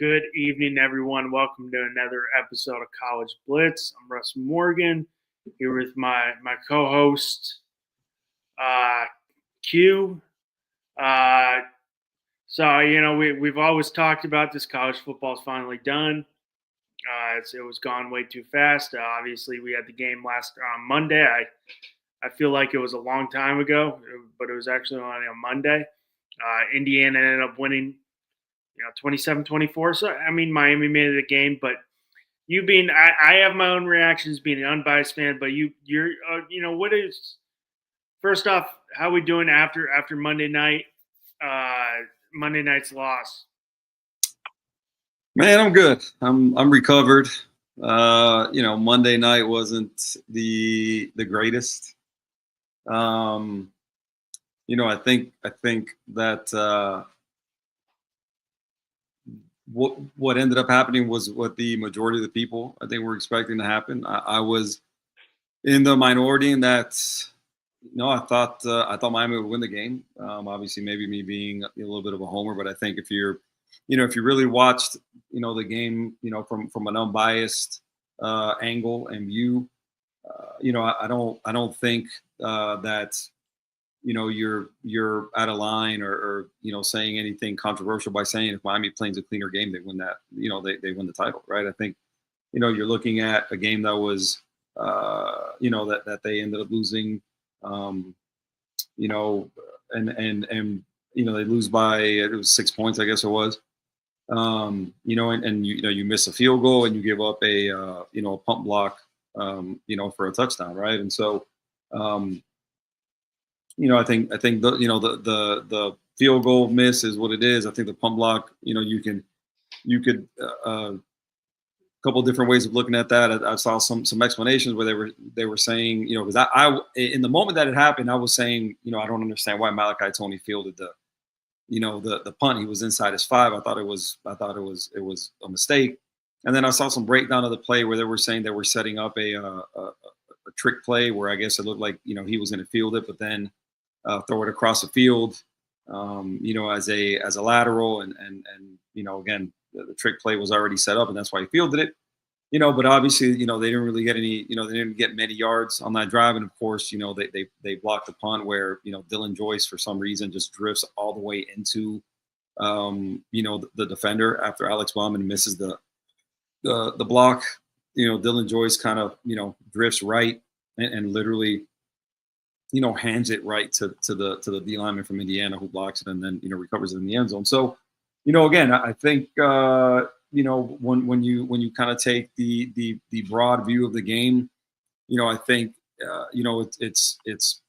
Good evening, everyone. Welcome to another episode of College Blitz. I'm Russ Morgan here with my co-host Q. We've always talked about this. College football is finally done. It was gone way too fast. Obviously, we had the game last Monday. I feel like it was a long time ago, but it was actually only on Monday. Indiana ended up winning 27-24. So, Miami made it a game, but I have my own reactions being an unbiased fan, but what is, first off, how are we doing after Monday night, Monday night's loss? Man, I'm good. I'm recovered. Monday night wasn't the greatest. I think that what ended up happening was what the majority of the people I think were expecting to happen. I was in the minority in that. I thought Miami would win the game. Obviously, maybe me being a little bit of a homer, but I think if you really watched the game from an unbiased angle and view, I don't think that you're out of line or saying anything controversial by saying if Miami plays a cleaner game, they win that. They win the title, right? I think you're looking at a game that was that they ended up losing. They lose by, it was 6 points, I guess it was. You miss a field goal and you give up a pump block, for a touchdown, right? And so, I think the field goal miss is what it is. I think the pump block, you could a couple of different ways of looking at that. I saw some explanations where they were saying, because I in the moment that it happened, I was saying, I don't understand why Malachi Tony fielded the punt. He was inside his 5. I thought it was a mistake. And then I saw some breakdown of the play where they were saying they were setting up a trick play where I guess it looked like he was going to field it, but then throw it across the field, as a lateral, and again, the trick play was already set up, and that's why he fielded it. But obviously, they didn't really get any, they didn't get many yards on that drive, and of course, they blocked the punt where Dylan Joyce for some reason just drifts all the way into the defender after Alex Bauman misses the block. Dylan Joyce kind of drifts right and literally hands it right to the D lineman from Indiana who blocks it and then recovers it in the end zone. So again, I think when you kind of take the broad view of the game, I think it's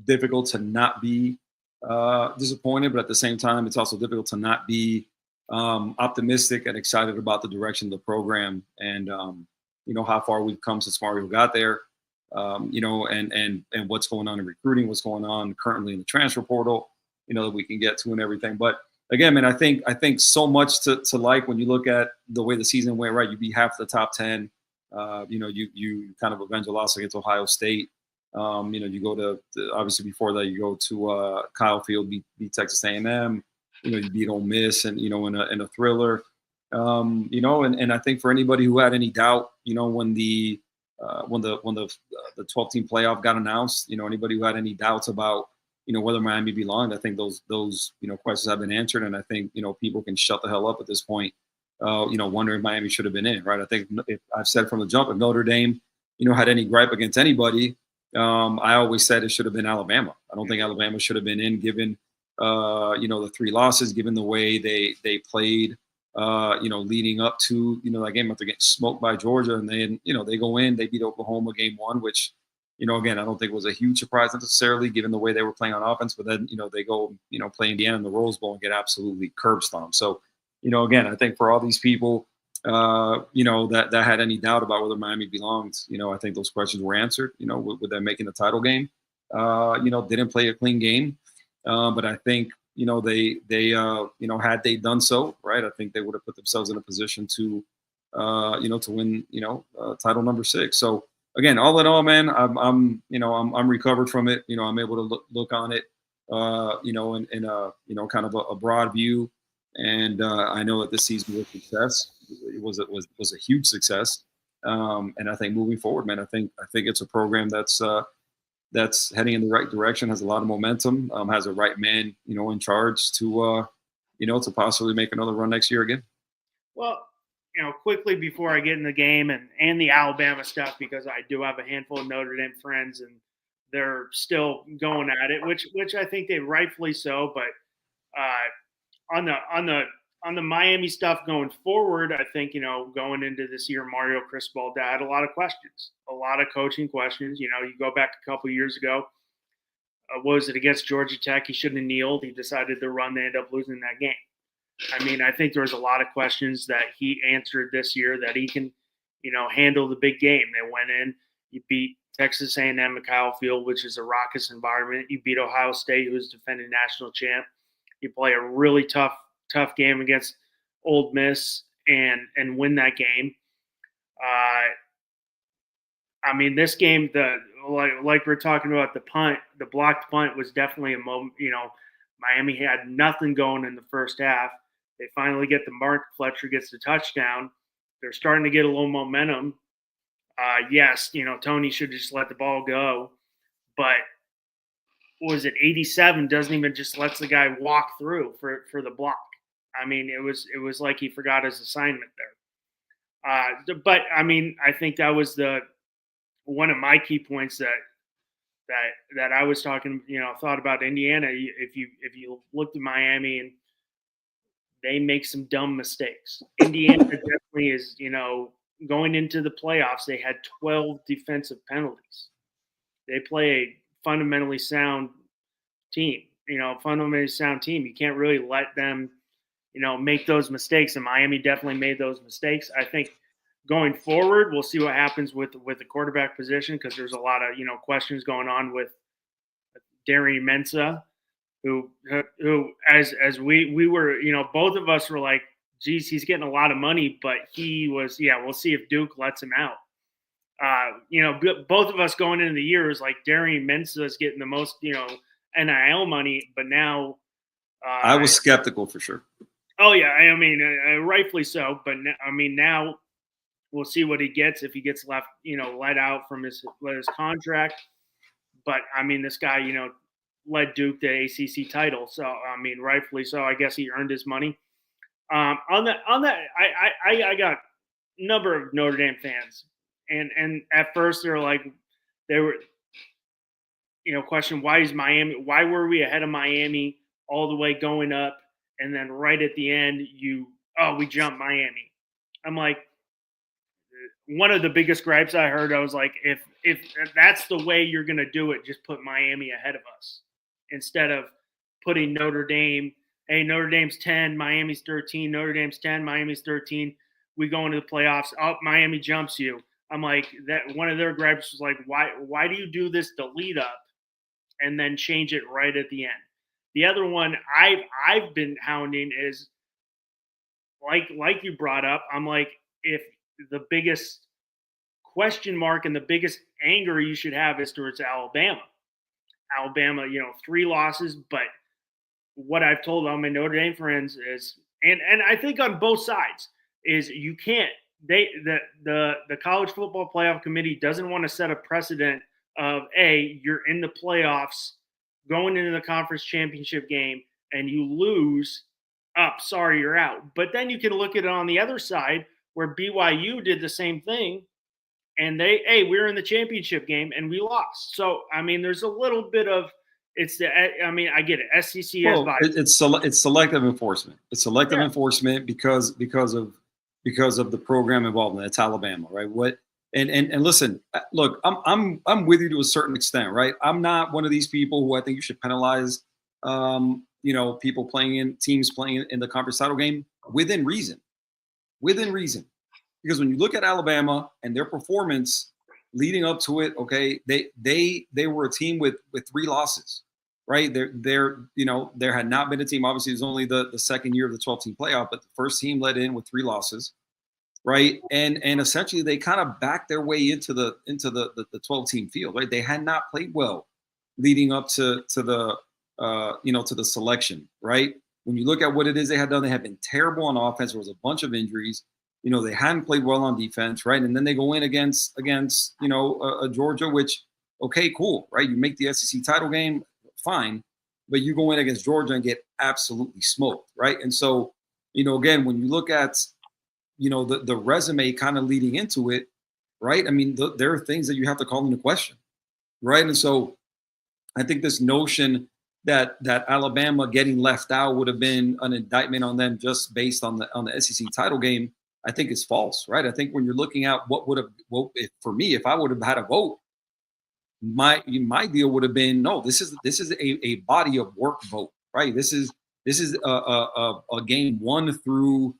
difficult to not be disappointed, but at the same time, it's also difficult to not be optimistic and excited about the direction of the program and how far we've come since Mario got there. And what's going on in recruiting, what's going on currently in the transfer portal, that we can get to and everything. But again, man, I think so much to like when you look at the way the season went, right? You beat half the top 10. You kind of avenge a loss against Ohio State. You go to obviously before that you go to Kyle Field, beat Texas A&M. You beat Ole Miss, and in a thriller. And I think for anybody who had any doubt, when the 12-team playoff got announced, anybody who had any doubts about whether Miami belonged, I think those questions have been answered, and I think people can shut the hell up at this point. Wondering if Miami should have been in, right? I think if I've said from the jump, if Notre Dame had any gripe against anybody, I always said it should have been Alabama. I don't think Alabama should have been in, given the 3 losses, given the way they played. Leading up to, that game after getting smoked by Georgia, and then, they go in, they beat Oklahoma game 1, which, again, I don't think was a huge surprise necessarily given the way they were playing on offense, but then, they go, play Indiana in the Rose Bowl and get absolutely curb stomped. So, again, I think for all these people, that had any doubt about whether Miami belonged, I think those questions were answered, with them making the title game, didn't play a clean game. But I think, they had they done so, right, I think they would have put themselves in a position to win, title number 6. So again, all in all, man, I'm recovered from it. I'm able to look on it, in a, kind of a broad view. And I know that this season was success. It was a huge success. And I think moving forward, man, I think it's a program that's heading in the right direction, has a lot of momentum, has a right man, in charge to to possibly make another run next year again. Well, quickly before I get in the game and the Alabama stuff, because I do have a handful of Notre Dame friends and they're still going at it, which I think they rightfully so. But on the Miami stuff going forward, I think going into this year, Mario Cristobal had a lot of questions, a lot of coaching questions. You go back a couple years ago. Was it against Georgia Tech? He shouldn't have kneeled. He decided to run. They ended up losing that game. I mean, I think there was a lot of questions that he answered this year that he can, handle the big game. They went in, you beat Texas A&M at Kyle Field, which is a raucous environment. You beat Ohio State, who's defending national champ. You play a really tough game against Ole Miss and win that game. I mean, this game, like we're talking about the blocked punt was definitely a moment. Miami had nothing going in the first half. They finally get the mark. Fletcher gets the touchdown. They're starting to get a little momentum. Yes, Tony should just let the ball go. But what was it, 87 doesn't even just lets the guy walk through for the block. I mean, it was like he forgot his assignment there. But I mean, I think that was one of my key points that I was talking, thought about Indiana. If you looked at Miami and they make some dumb mistakes. Indiana definitely is, going into the playoffs, they had 12 defensive penalties. They play a fundamentally sound team, You can't really let them, make those mistakes. And Miami definitely made those mistakes. I think going forward, we'll see what happens with the quarterback position because there's a lot of, questions going on with Darian Mensah. Who as we were, both of us were like, geez, he's getting a lot of money, but he was, we'll see if Duke lets him out. Both of us going into the year is like Darian Mensah is getting the most, NIL money, but now I was skeptical for sure. Oh yeah, I mean, rightfully so, but now we'll see what he gets if he gets let out from his contract. But I mean, this guy, led Duke to ACC title. So, I mean, rightfully so. I guess he earned his money. On that, I got a number of Notre Dame fans. And at first they were, question, why were we ahead of Miami all the way going up? And then right at the end, we jumped Miami. I'm like, one of the biggest gripes I heard, I was like, if that's the way you're going to do it, just put Miami ahead of us. Instead of putting Notre Dame, hey, Notre Dame's 10, Miami's 13, Notre Dame's 10, Miami's 13. We go into the playoffs. Oh, Miami jumps you. I'm like, that one of their gripes was like, why do you do this to lead up and then change it right at the end? The other one I've been hounding is like you brought up. I'm like, if the biggest question mark and the biggest anger you should have is towards Alabama. Alabama, 3 losses, but what I've told all my Notre Dame friends is, and I think on both sides, is you can't. The College Football Playoff Committee doesn't want to set a precedent of you're in the playoffs, going into the conference championship game, and you lose. Sorry, you're out. But then you can look at it on the other side where BYU did the same thing. And we're in the championship game and we lost. So, I mean, there's a little bit of I get it. SEC has it's selective enforcement. It's selective enforcement because of the program involvement. That's Alabama, right? And listen, look, I'm with you to a certain extent, right? I'm not one of these people who I think you should penalize, people teams playing in the conference title game within reason. Because when you look at Alabama and their performance leading up to it, okay, they were a team with 3 losses, right? There had not been a team. Obviously, it was only the second year of the 12-team playoff, but the first team led in with 3 losses, right? And essentially they kind of backed their way into the 12-team field, right? They had not played well leading up to the selection, right? when you look at what it is they had done, they had been terrible on offense. There was a bunch of injuries. They hadn't played well on defense, right? And then they go in against Georgia, which, okay, cool, right? You make the SEC title game, fine, but you go in against Georgia and get absolutely smoked, right? And so, again, when you look at, the resume kind of leading into it, right? I mean, there are things that you have to call into question, right? And so I think this notion that Alabama getting left out would have been an indictment on them just based on the SEC title game, I think is false, right? I think when you're looking at for me, if I would have had a vote, my deal would have been, no, this is a body of work vote, right? This is a game 1 through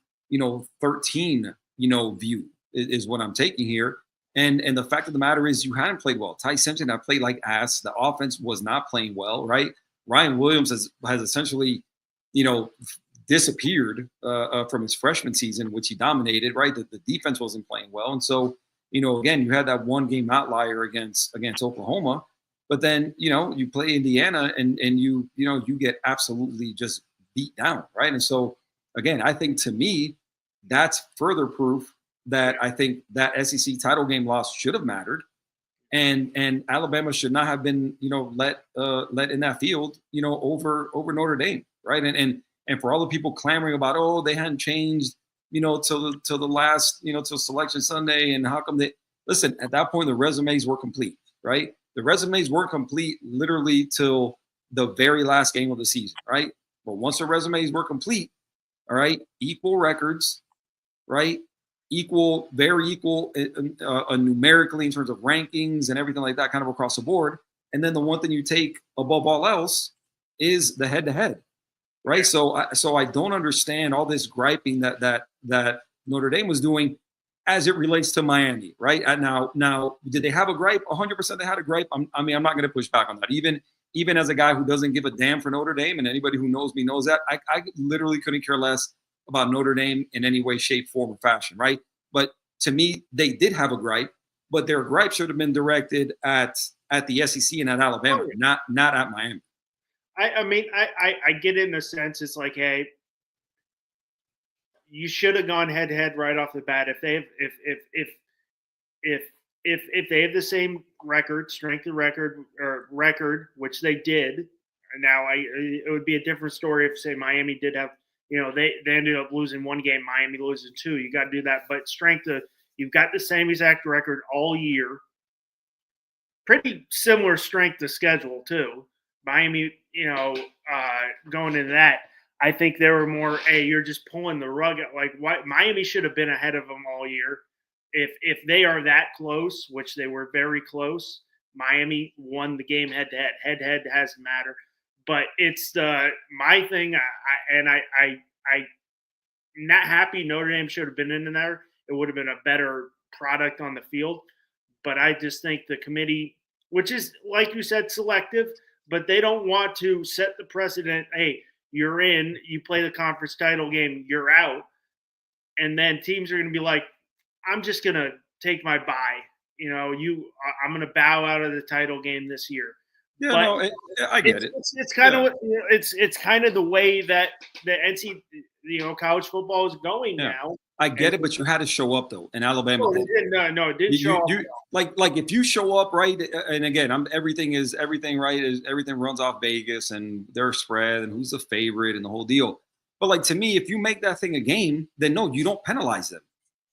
13 view is what I'm taking here. And the fact of the matter is, you hadn't played well. Ty Simpson had played like ass. The offense was not playing well, right? Ryan Williams has essentially, disappeared from his freshman season, which he dominated, right? The defense wasn't playing well. And so, again, you had that one game outlier against Oklahoma, but then, you play Indiana and you get absolutely just beat down, right? And so, again, I think to me, that's further proof that I think that SEC title game loss should have mattered. And Alabama should not have been, let in that field, over Notre Dame, right? And for all the people clamoring about, oh, they hadn't changed, till the last, till Selection Sunday, and how come they listen? At that point, the resumes were complete, right? The resumes were complete literally till the very last game of the season, right? But once the resumes were complete, all right, equal records, right? Very equal numerically in terms of rankings and everything like that, kind of across the board. And then the one thing you take above all else is the head-to-head, right? So I don't understand all this griping that Notre Dame was doing as it relates to Miami, right? Now, did they have a gripe? 100% they had a gripe. I'm not going to push back on that. Even as a guy who doesn't give a damn for Notre Dame, and anybody who knows me knows that, I literally couldn't care less about Notre Dame in any way, shape, form, or fashion, right? But to me, they did have a gripe, but their gripe should have been directed at the SEC and at Alabama, not at Miami. I get it in a sense. It's like, hey, you should have gone head to head right off the bat. If they have the same strength of record, which they did. Now, it would be a different story if, say, Miami did have. They ended up losing one game. Miami loses 2. You got to do that. But you've got the same exact record all year. Pretty similar strength to schedule too. Miami, going into that, I think they were more, hey, you're just pulling the rug out. Like, why Miami should have been ahead of them all year. If they are that close, which they were very close, Miami won the game head to head. Head to head doesn't matter. But it's my thing, I'm not happy Notre Dame should have been in there. It would have been a better product on the field. But I just think the committee, which is, like you said, selective, but they don't want to set the precedent, hey, you're in, you play the conference title game, you're out. And then teams are going to be like, I'm just going to take my bye. I'm going to bow out of the title game this year. Yeah, but I get it. It's kind of it's kind of the way that the NC college football is going now. I get it, but you had to show up though. In Alabama, no, it didn't show up. Like if you show up right, and again, everything right. Everything runs off Vegas and their spread and who's the favorite and the whole deal. But like to me, if you make that thing a game, then no, you don't penalize them,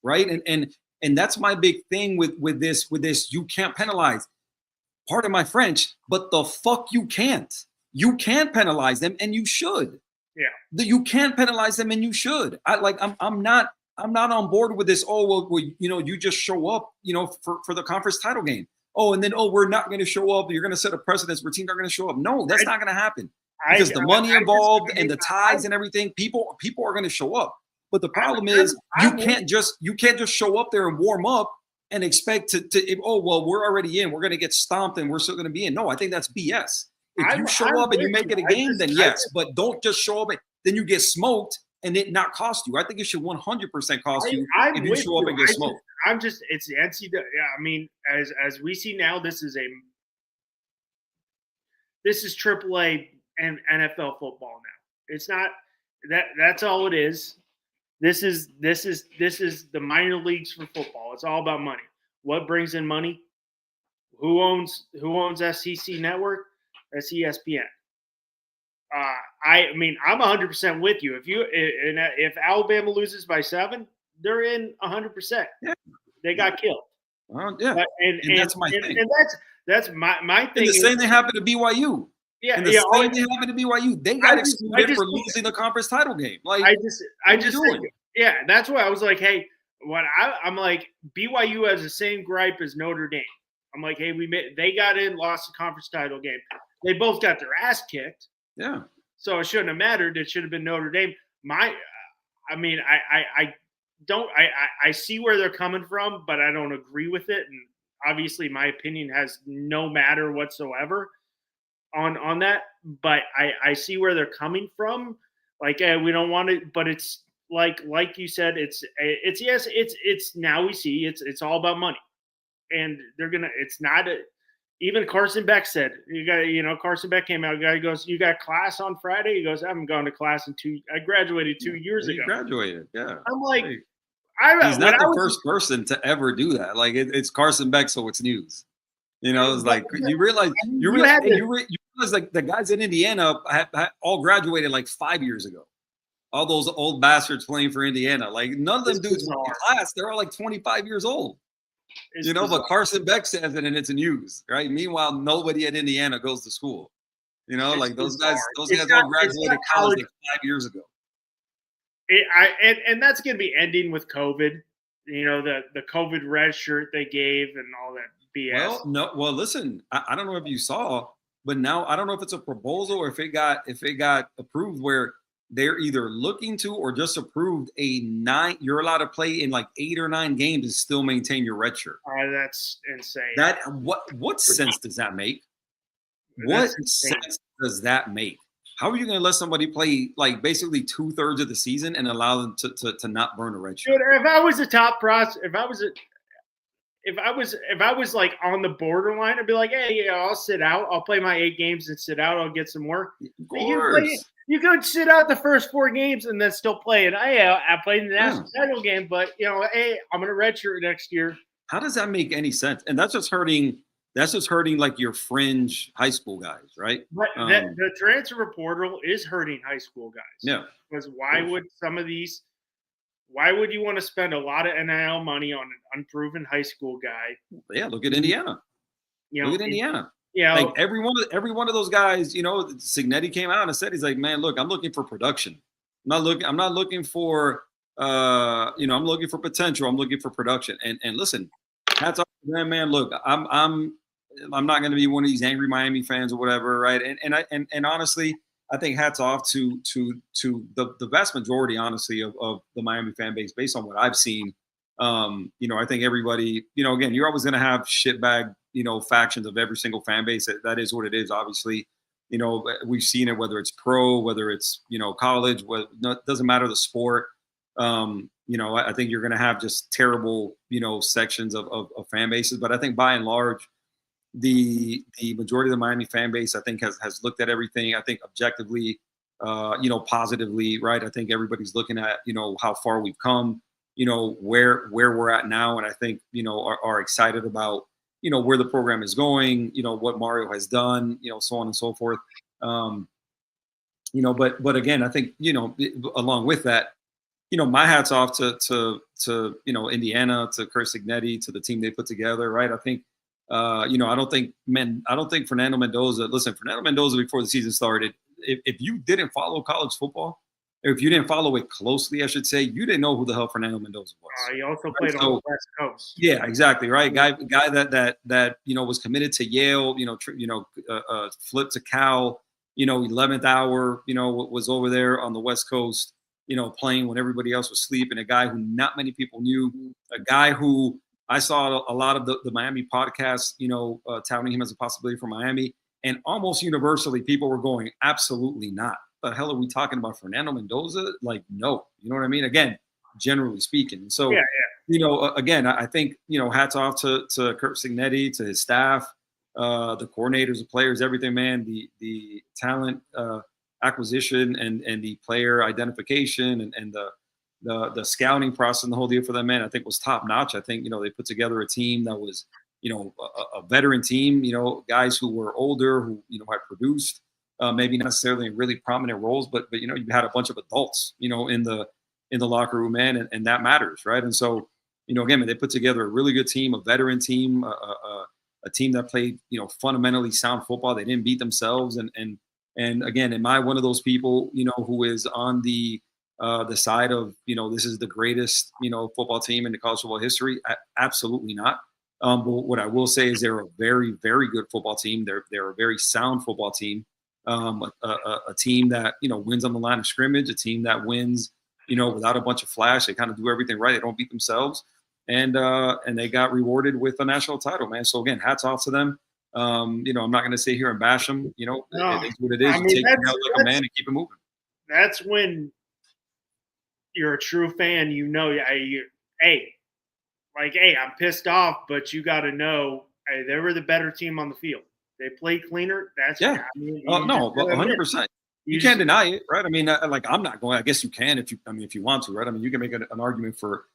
right? And that's my big thing with this. You can't penalize. Pardon my French, but the fuck you can't. You can't penalize them, and you should. Yeah. You can't penalize them, and you should. I'm not on board with this. Oh well, you just show up, for the conference title game. Oh, and then we're not going to show up. You're going to set a precedence where teams are going to show up. No, that's not going to happen because the money involved and the ties and everything. People are going to show up. But the problem is you can't just show up there and warm up and expect to we're already in. We're going to get stomped and we're still going to be in. No, I think that's BS. If you show up and you make it a game, then yes. But don't just show up and then you get smoked and it not cost you. I think it should 100% cost you if you show up and get smoked. It's the NCAA. I mean, as we see now, this is AAA and NFL football now. It's not That's all it is. This is the minor leagues for football. It's all about money. What brings in money? Who owns SEC Network? That's ESPN. I mean, I'm 100% with you. If Alabama loses by 7, they're in 100%. Yeah. They got killed. Yeah, but, and that's my thing. And that's my thing. And the same thing happened to BYU. Yeah, and the same thing happened to BYU. They got excluded for losing the conference title game. Like, I just think, yeah, that's why I was like, hey, I'm like, BYU has the same gripe as Notre Dame. I'm like, hey, they got in, lost the conference title game. They both got their ass kicked. Yeah. So it shouldn't have mattered. It should have been Notre Dame. I see where they're coming from, but I don't agree with it. And obviously my opinion has no matter whatsoever on that. But I see where they're coming from. Like, we don't want it, but it's like you said, it's now we see it's all about money. And it's not even Carson Beck said, Carson Beck came out, guy goes, you got class on Friday? He goes, I haven't gone to class I graduated 2 years ago. Graduated, yeah. I'm like, he's not the first person to ever do that. Like, it's Carson Beck, so it's news. It's like, you realize like the guys in Indiana all graduated like 5 years ago. All those old bastards playing for Indiana. Like, none of them dudes were in class. They're all like 25 years old. But Carson Beck says it and it's news, right? Meanwhile, nobody at Indiana goes to school. Like those guys all graduated college like 5 years ago. And that's going to be ending with COVID. The COVID red shirt they gave and all that BS. Well, listen, I don't know if you saw, but now I don't know if it's a proposal or if it got approved where they're either looking to or just approved you're allowed to play in like 8 or 9 games and still maintain your red shirt. That's insane. What sense does that make? What sense does that make? How are you going to let somebody play like basically 2/3 of the season and allow them to not burn a red shirt? Dude, if I was a top prospect, if I was like on the borderline, I'd be like, hey, I'll sit out. I'll play my 8 games and sit out. I'll get some work. Of course. You could sit out the first 4 games and then still play. And I played in the national title game, but hey, I'm gonna redshirt next year. How does that make any sense? And that's just hurting like your fringe high school guys, right? But the transfer portal is hurting high school guys. Yeah. Because why would you want to spend a lot of NIL money on an unproven high school guy? Yeah, look at Indiana. Look at Indiana. Yeah, like every one of those guys, Signetti came out and said, he's like, man, look, I'm looking for production. I'm not looking for I'm looking for potential. I'm looking for production. And listen, hats off to them, man. Look, I'm not going to be one of these angry Miami fans or whatever, right? And honestly, I think hats off to the vast majority, honestly, of the Miami fan base, based on what I've seen. I think everybody, again, you're always going to have shitbag, factions of every single fan base. That is what it is. Obviously, we've seen it, whether it's pro, whether it's, college, it doesn't matter the sport. I think you're going to have just terrible, sections of fan bases. But I think by and large, the majority of the Miami fan base, I think, has looked at everything, I think, objectively, positively, right? I think everybody's looking at, how far we've come, where we're at now. And I think, are excited about, where the program is going, what Mario has done, so on and so forth. But again, I think, along with that, my hat's off to Indiana, to Curt Signetti, to the team they put together, right? I think, I don't think Fernando Mendoza, Fernando Mendoza, before the season started, if you didn't follow college football, or if you didn't follow it closely, I should say, you didn't know who the hell Fernando Mendoza was. He also played on the West Coast. Yeah, exactly. Right. Guy that was committed to Yale, flipped to Cal, 11th hour, was over there on the West Coast, playing when everybody else was sleeping. A guy who not many people knew, a guy who I saw a lot of the Miami podcasts, touting him as a possibility for Miami, and almost universally people were going, absolutely not. The hell are we talking about, Fernando Mendoza? Like, no, you know what I mean? Again, generally speaking. So, again, I think, hats off to Curt Signetti, to his staff, the coordinators, the players, everything, man, the talent, acquisition and the player identification and the scouting process and the whole deal for them, man, I think was top notch. I think, they put together a team that was, a veteran team, guys who were older, who, had produced, maybe not necessarily in really prominent roles, but you had a bunch of adults, in the locker room, man, and that matters, right? And so, again, they put together a really good team, a veteran team, a team that played, fundamentally sound football. They didn't beat themselves, and again, am I one of those people, who is on the side of, this is the greatest, football team in the college football history? Absolutely not. But what I will say is they're a very, very good football team. They're a very sound football team. A team that, wins on the line of scrimmage, a team that wins, without a bunch of flash. They kind of do everything right. They don't beat themselves. And they got rewarded with a national title, man. So again, hats off to them. I'm not going to sit here and bash them. No, it is what it is. You take it out like a man and keep it moving. That's when you're a true fan. Hey, I'm pissed off, but you got to know, hey, they were the better team on the field. They played cleaner. That's yeah. No, 100%. You can't deny it, right? I mean, I'm not going. I guess you can if you want to, right? I mean, you can make an argument for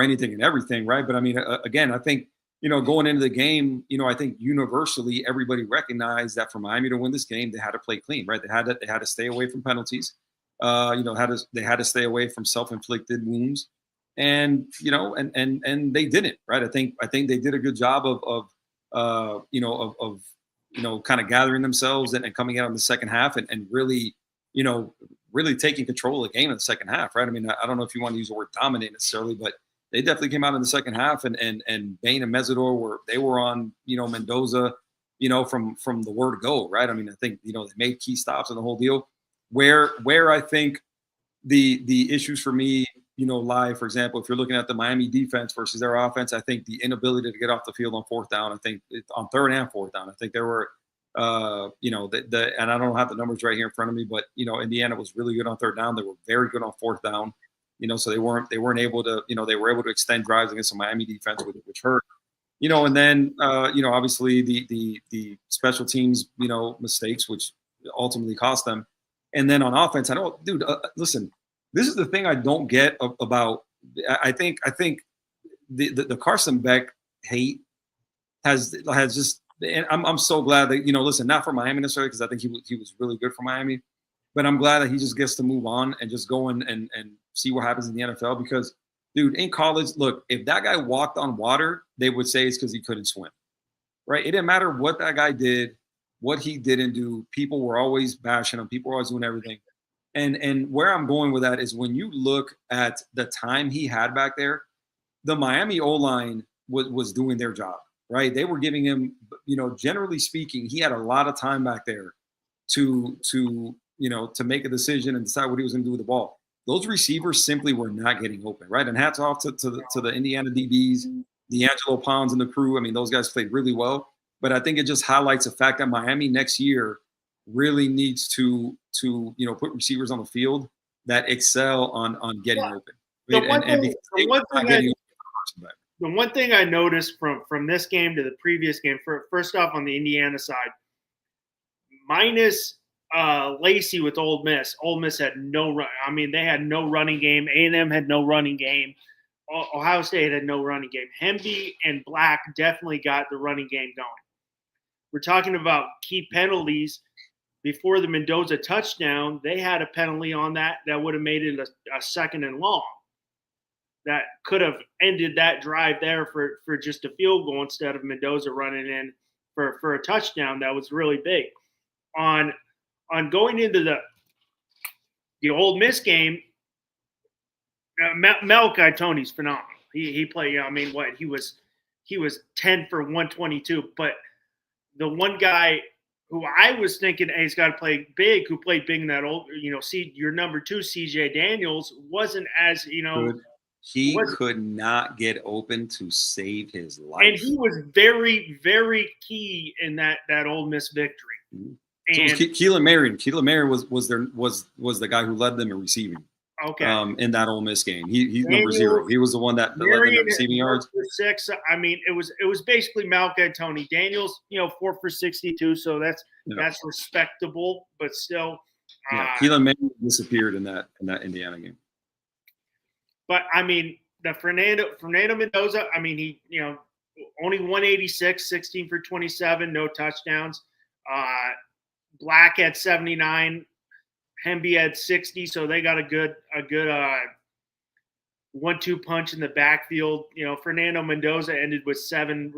anything and everything, right? But I mean, again, I think going into the game, I think universally everybody recognized that for Miami to win this game, they had to play clean, right? They had to stay away from penalties. They had to stay away from self-inflicted wounds, and and they didn't, right? I think they did a good job of kind of gathering themselves and coming out in the second half and really, really taking control of the game in the second half, right? I mean, I don't know if you want to use the word dominate necessarily, but they definitely came out in the second half and Bain and Mesidor were on, Mendoza, from the word go, right? I mean, I think, they made key stops in the whole deal. Where I think the issues for me, lie, for example, if you're looking at the Miami defense versus their offense, I think the inability to get off the field on fourth down, I think on third and fourth down, I think there were, and I don't have the numbers right here in front of me, but, Indiana was really good on third down. They were very good on fourth down, so they weren't able to, they were able to extend drives against the Miami defense, which hurt, and then, obviously the special teams, mistakes, which ultimately cost them. And then on offense, I know, dude, listen, this is the thing I don't get about. I think the Carson Beck hate has just. And I'm so glad that listen, not for Miami necessarily, because I think he was really good for Miami, but I'm glad that he just gets to move on and just go and see what happens in the NFL. Because, dude, in college, look, if that guy walked on water, they would say it's because he couldn't swim, right? It didn't matter what that guy did, what he didn't do. People were always bashing him. People were always doing everything. And where I'm going with that is when you look at the time he had back there, the Miami O-line was doing their job, right? They were giving him, generally speaking, he had a lot of time back there to make a decision and decide what he was going to do with the ball. Those receivers simply were not getting open, right? And hats off to the Indiana DBs, D'Angelo Pounds and the crew. I mean, those guys played really well. But I think it just highlights the fact that Miami next year really needs to put receivers on the field that excel on getting open. The one thing I noticed from this game to the previous game, first off on the Indiana side, minus Lacey with Ole Miss had no run. I mean, they had no running game. A&M had no running game. Ohio State had no running game. Hemby and Black definitely got the running game going. We're talking about key penalties. Before the Mendoza touchdown, they had a penalty on that would have made it a second and long. That could have ended that drive there for just a field goal instead of Mendoza running in for a touchdown. That was really big. On going into the Ole Miss game, Malachi Tony's phenomenal. He played. I mean, he was 10 for 122. But the one guy who I was thinking, hey, he's got to play big, who played big in that old, your number 2, CJ Daniels, wasn't as, He could not get open to save his life. And he was very, very key in that Ole Miss victory. Mm-hmm. And so Keelan Marion. Keelan Marion was the guy who led them in receiving. Okay. In that Ole Miss game, he's number 0. He was the one that led them in receiving yards. 6. I mean, it was basically Malachi Tony. Daniels, 4 for 62, so that's respectable, but still, Yeah, Keelan May disappeared in that Indiana game. But I mean, the Fernando Mendoza. I mean, he only 186, 16 for 27, no touchdowns. Black had 79, Hemby had 60, so they got a good 1-2 punch in the backfield. Fernando Mendoza ended with 7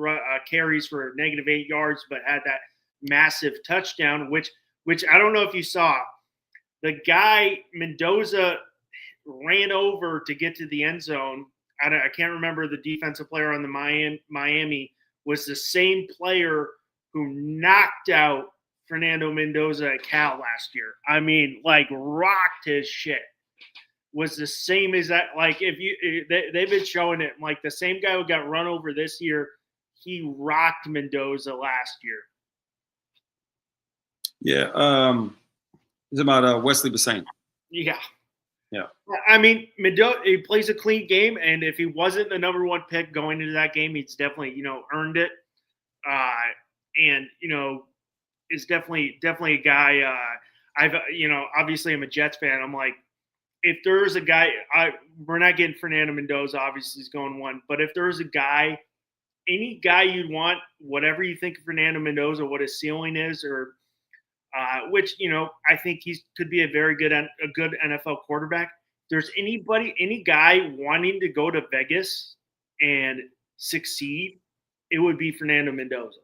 carries for -8 yards, but had that massive touchdown, which I don't know if you saw. The guy Mendoza ran over to get to the end zone. I can't remember the defensive player on the Miami was the same player who knocked out Fernando Mendoza at Cal last year. I mean, like rocked his shit. Was the same as that. Like they've been showing it. Like the same guy who got run over this year, he rocked Mendoza last year. Yeah, it's about Wesley Bassane. Yeah. Yeah. I mean, Mendoza, he plays a clean game, and if he wasn't the number 1 pick going into that game, he's definitely earned it. And is definitely a guy. I've obviously I'm a Jets fan. I'm like, if there's a guy, we're not getting Fernando Mendoza. Obviously, he's going 1. But if there's a guy, any guy you'd want, whatever you think of Fernando Mendoza, what his ceiling is, or which I think he could be a good NFL quarterback. If there's any guy wanting to go to Vegas and succeed, it would be Fernando Mendoza,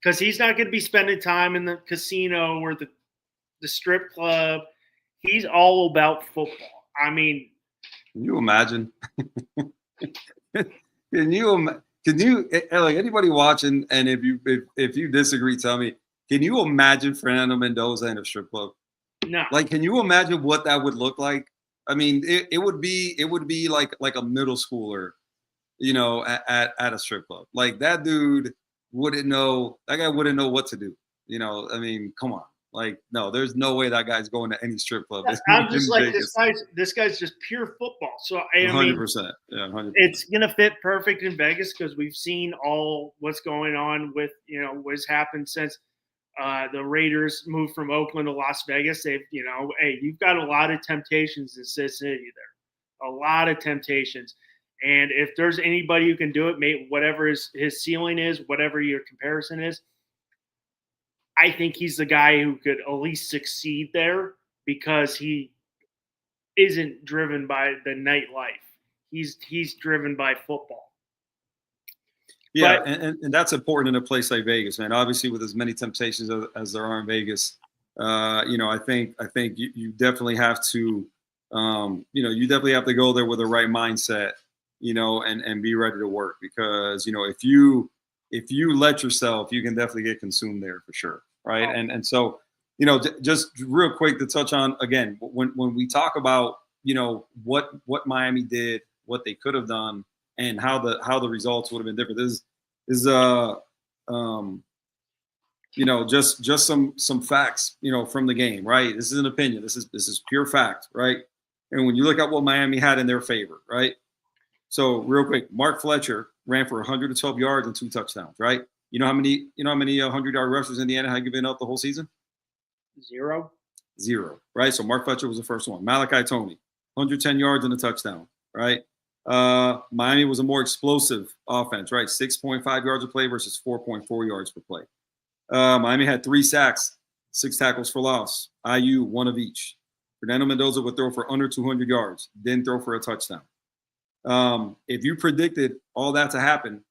because he's not going to be spending time in the casino or the strip club. He's all about football. I mean, can you imagine? Can you like anybody watching? And if you disagree, tell me. Can you imagine Fernando Mendoza in a strip club? No. Like, can you imagine what that would look like? I mean, it would be like a middle schooler, at a strip club. Like that dude wouldn't know. That guy wouldn't know what to do. I mean, come on. Like, no, there's no way that guy's going to any strip club. I'm just like this guy's just pure football. So I 100%. Yeah, 100%. It's gonna fit perfect in Vegas because we've seen all what's going on with what's happened since the Raiders moved from Oakland to Las Vegas. They've hey, you've got a lot of temptations in Cincinnati there, a lot of temptations. And if there's anybody who can do it, whatever his ceiling is, whatever your comparison is, I think he's the guy who could at least succeed there because he isn't driven by the nightlife. He's driven by football. Yeah, and that's important in a place like Vegas, man. Obviously, with as many temptations as there are in Vegas, I think you definitely have to, you definitely have to go there with the right mindset, and be ready to work because if you let yourself, you can definitely get consumed there for sure, right? Oh. And so, just real quick to touch on again when we talk about what Miami did, what they could have done, and how the results would have been different. This is just some facts from the game, right? This is an opinion. This is pure fact, right? And when you look at what Miami had in their favor, right? So real quick, Mark Fletcher ran for 112 yards and 2 touchdowns, right? You know how many 100-yard rushers Indiana had given up the whole season? Zero, right? So Mark Fletcher was the first one. Malachi Toney, 110 yards and a touchdown, right? Miami was a more explosive offense, right? 6.5 yards a play versus 4.4 yards per play. Miami had 3 sacks, 6 tackles for loss. IU, 1 of each. Fernando Mendoza would throw for under 200 yards, didn't throw for a touchdown. If you predicted all that to happen,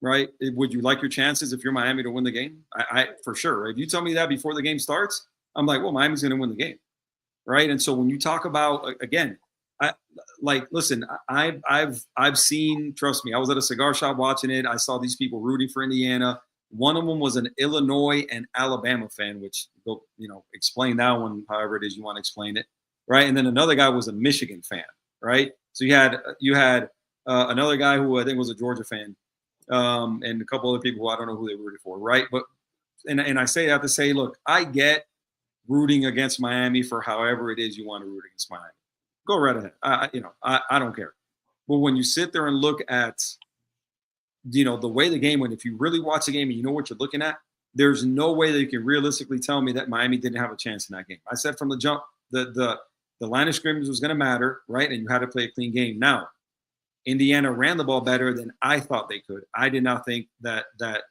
right, would you like your chances if you're Miami to win the game? I for sure. If you tell me that before the game starts, I'm like, well, Miami's going to win the game, right? And so when you talk about again, listen, I've seen. Trust me, I was at a cigar shop watching it. I saw these people rooting for Indiana. One of them was an Illinois and Alabama fan, which explain that one however it is you want to explain it, right? And then another guy was a Michigan fan, right? So you had another guy who I think was a Georgia fan, and a couple other people who I don't know who they rooted for, right? But and I say that to say, look, I get rooting against Miami for however it is you want to root against Miami. Go right ahead. I don't care. But when you sit there and look at the way the game went, if you really watch the game and you know what you're looking at, there's no way that you can realistically tell me that Miami didn't have a chance in that game. I said from the jump, the line of scrimmage was going to matter, right? And you had to play a clean game. Now, Indiana ran the ball better than I thought they could. I did not think that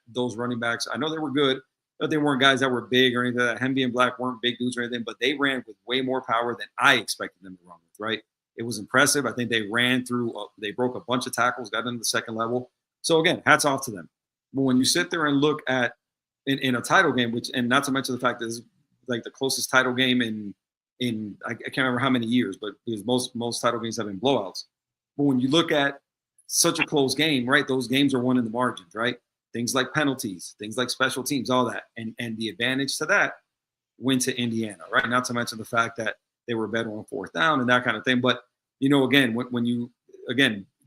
those running backs, I know they were good, but they weren't guys that were big or anything. That Hemby and Black weren't big dudes or anything, but they ran with way more power than I expected them to run with, right? It was impressive. I think they ran through, they broke a bunch of tackles, got into the second level. So again, hats off to them. But when you sit there and look at in a title game, which, and not to mention the fact that it's like the closest title game in I can't remember how many years, but because most title games have been blowouts. But when you look at such a close game, right, those games are won in the margins, right? Things like penalties, things like special teams, all that. And the advantage to that went to Indiana, right? Not to mention the fact that they were better on fourth down and that kind of thing. But, again, when you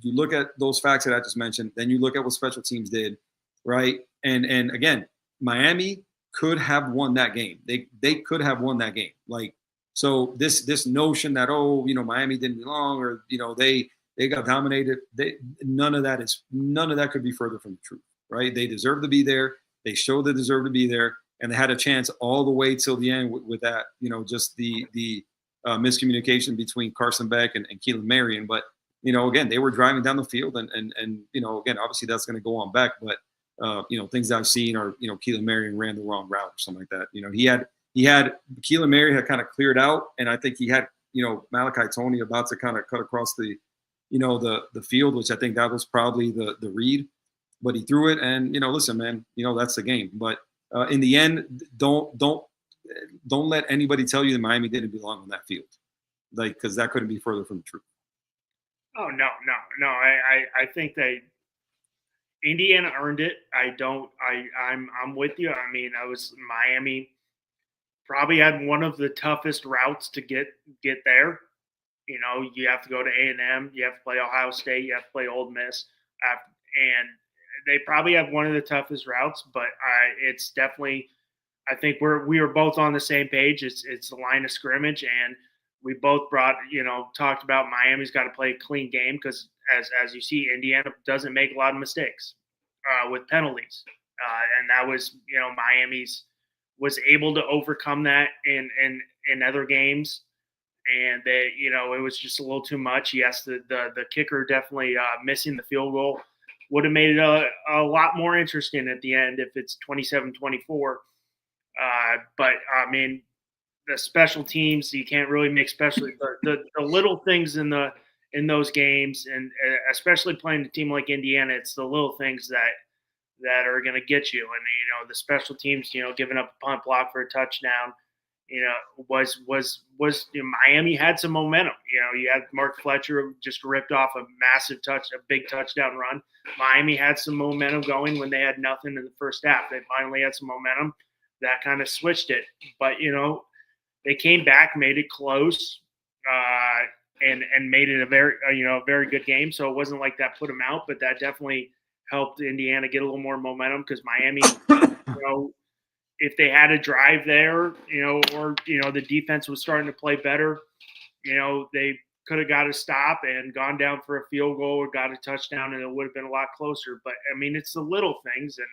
look at those facts that I just mentioned, then you look at what special teams did, right? And again, Miami could have won that game. They could have won that game. Like, so this notion that, Miami didn't belong or, they got dominated. None of that could be further from the truth, right? They deserve to be there. They showed they deserve to be there, and they had a chance all the way till the end with that, just the miscommunication between Carson Beck and Keelan Marion. But again, they were driving down the field, and again, obviously that's going to go on Beck, but things I've seen are Keelan Marion ran the wrong route or something like that. He had Keelan Marion had kind of cleared out, and I think he had Malachi Tony about to kind of cut across the the field, which I think that was probably the read, but he threw it. And, listen, man, that's the game. But in the end, don't let anybody tell you that Miami didn't belong on that field, because that couldn't be further from the truth. Oh, no. I think Indiana earned it. I'm with you. I mean, Miami probably had one of the toughest routes to get there. You have to go to A&M, you have to play Ohio State, you have to play Ole Miss, and they probably have one of the toughest routes. But it's definitely, I think we were both on the same page. It's the line of scrimmage, and we both talked about Miami's got to play a clean game because as you see, Indiana doesn't make a lot of mistakes with penalties, and that was Miami's was able to overcome that in other games. And it was just a little too much. Yes, the kicker definitely missing the field goal would have made it a lot more interesting at the end if it's 27-24. But I mean, the special teams, you can't really make the little things in those games, and especially playing a team like Indiana, it's the little things that are going to get you. And the special teams, giving up a punt block for a touchdown. Was Miami had some momentum. You had Mark Fletcher just ripped off a big touchdown run. Miami had some momentum going when they had nothing in the first half. They finally had some momentum that kind of switched it. But they came back, made it close, and made it a very good game. So it wasn't like that put them out, but that definitely helped Indiana get a little more momentum because Miami, if they had a drive there, or the defense was starting to play better, they could have got a stop and gone down for a field goal or got a touchdown, and it would have been a lot closer. But I mean, it's the little things, and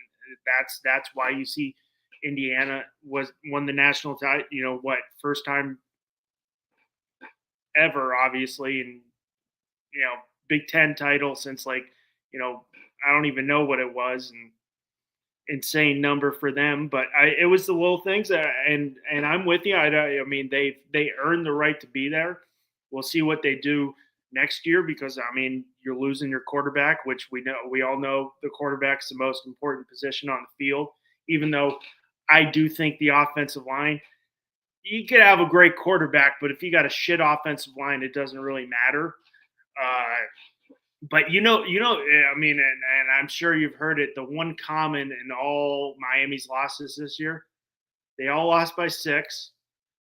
that's why you see Indiana won the national title. First time ever, obviously, and Big Ten title since I don't even know what it was, and insane number for them, but it was the little things, and I'm with you. I mean, they earned the right to be there. We'll see what they do next year because I mean, you're losing your quarterback, which we all know the quarterback's the most important position on the field. Even though I do think the offensive line, you could have a great quarterback, but if you got a shit offensive line, it doesn't really matter. But I mean, and I'm sure you've heard it, the one common in all Miami's losses this year, they all lost by 6,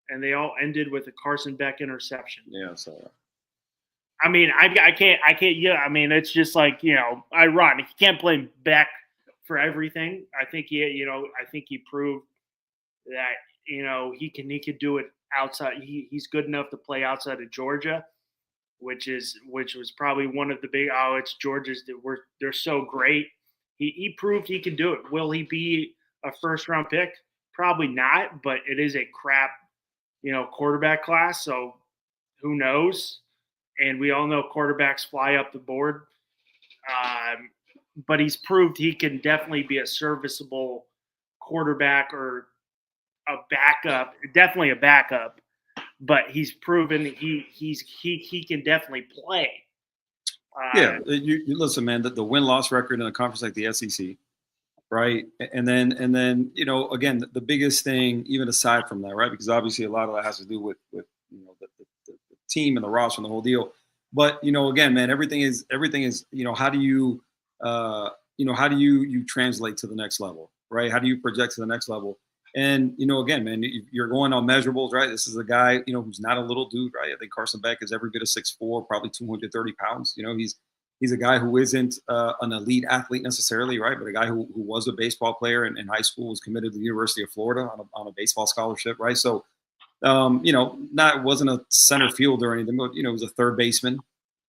and they all ended with a Carson Beck interception. Yeah, so I mean, I can't. Yeah, I mean, it's just like ironic. You can't blame Beck for everything. I think he proved that he can do it outside. He's good enough to play outside of Georgia. Which was probably one of the big, it's Georgia's they're so great. He proved he can do it. Will he be a first-round pick? Probably not, but it is a crap, quarterback class. So who knows? And we all know quarterbacks fly up the board. But he's proved he can definitely be a serviceable quarterback or a backup, definitely a backup. But he's proven he can definitely play. You listen, man. The win-loss record in a conference like the SEC, right? And then again, the biggest thing, even aside from that, right? Because obviously a lot of that has to do with the team and the roster and the whole deal. But again, man, everything is how do you translate to the next level, right? How do you project to the next level? And again, man, you're going on measurables, right? This is a guy who's not a little dude, right? I think Carson Beck is every bit of 6'4", probably 230 pounds. He's a guy who isn't an elite athlete necessarily, right? But a guy who was a baseball player in high school, was committed to the University of Florida on a baseball scholarship, right? So wasn't a center fielder or anything, but he was a third baseman,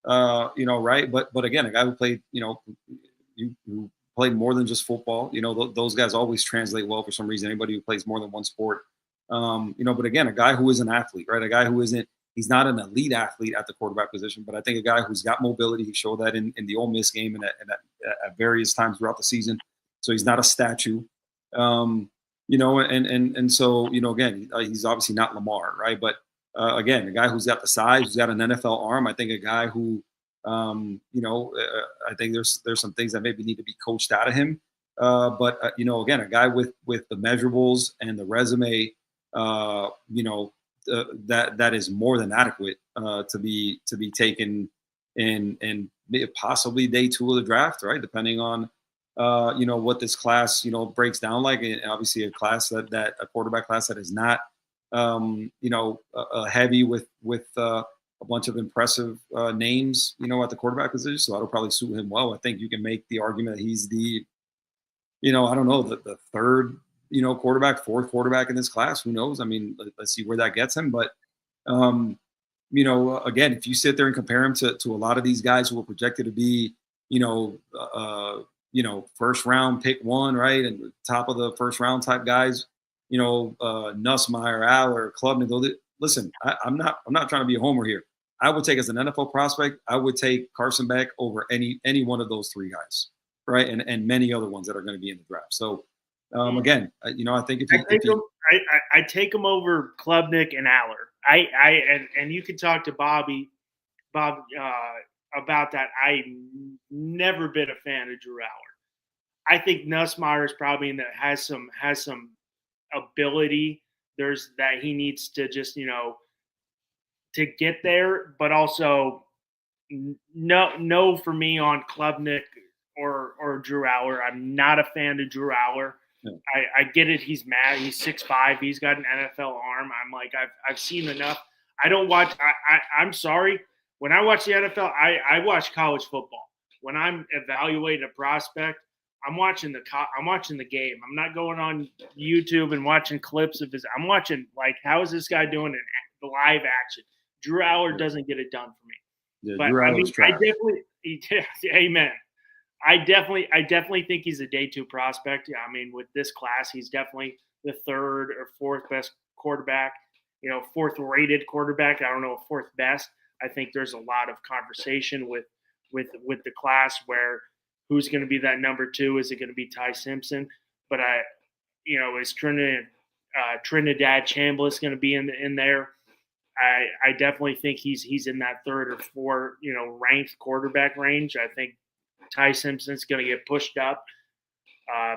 right? But again, a guy who played, who played more than just football. Those guys always translate well for some reason. Anybody who plays more than one sport, but again, a guy who is an athlete, right? A guy who isn't. He's not an elite athlete at the quarterback position, but I think a guy who's got mobility. He showed that in the Ole Miss game and at various times throughout the season. So he's not a statue. And so again, he's obviously not Lamar, right? But again, a guy who's got the size, who's got an NFL arm. I think a guy who, I think there's some things that maybe need to be coached out of him. But again, a guy with the measurables and the resume, that is more than adequate to be taken in possibly day 2 of the draft, right? Depending on what this class breaks down like, and obviously a class that a quarterback class that is not heavy with a bunch of impressive names at the quarterback position. So that'll probably suit him well. I think you can make the argument that he's the the third quarterback, fourth quarterback in this class. Who knows? I mean, let's see where that gets him. But again, if you sit there and compare him to a lot of these guys who were projected to be first round pick 1, right, and top of the first round type guys, Nussmeier, Aller, Klubnik. Listen, I'm not trying to be a homer here. I would take, as an NFL prospect, I would take Carson Beck over any one of those 3 guys, right, and many other ones that are going to be in the draft. So again, I think I take him over Klubnik and Aller. And you can talk to Bob about that. I never been a fan of Drew Aller. I think Nussmeier is probably has some ability. There's that he needs to just to get there, but also no for me on Klubnik or Drew Aller. I'm not a fan of Drew Aller. Yeah. I get it. He's mad. He's 6'5". He's got an NFL arm. I'm like, I've seen enough. I don't watch. I'm sorry. When I watch the NFL, I watch college football. When I'm evaluating a prospect, I'm watching the game. I'm not going on YouTube and watching clips of his. I'm watching, like, how is this guy doing in live action? Drew Aller doesn't get it done for me. Yeah, but Drew Aller's trash. Amen. I definitely think he's a day 2 prospect. Yeah, I mean, with this class, he's definitely the 3rd or 4th best quarterback. 4th rated quarterback. I don't know if 4th best. I think there's a lot of conversation with the class where who's going to be that number 2? Is it going to be Ty Simpson? But is Trinidad Chambliss going to be in there? I definitely think he's in that 3rd or 4th ranked quarterback range. I think Ty Simpson's going to get pushed up.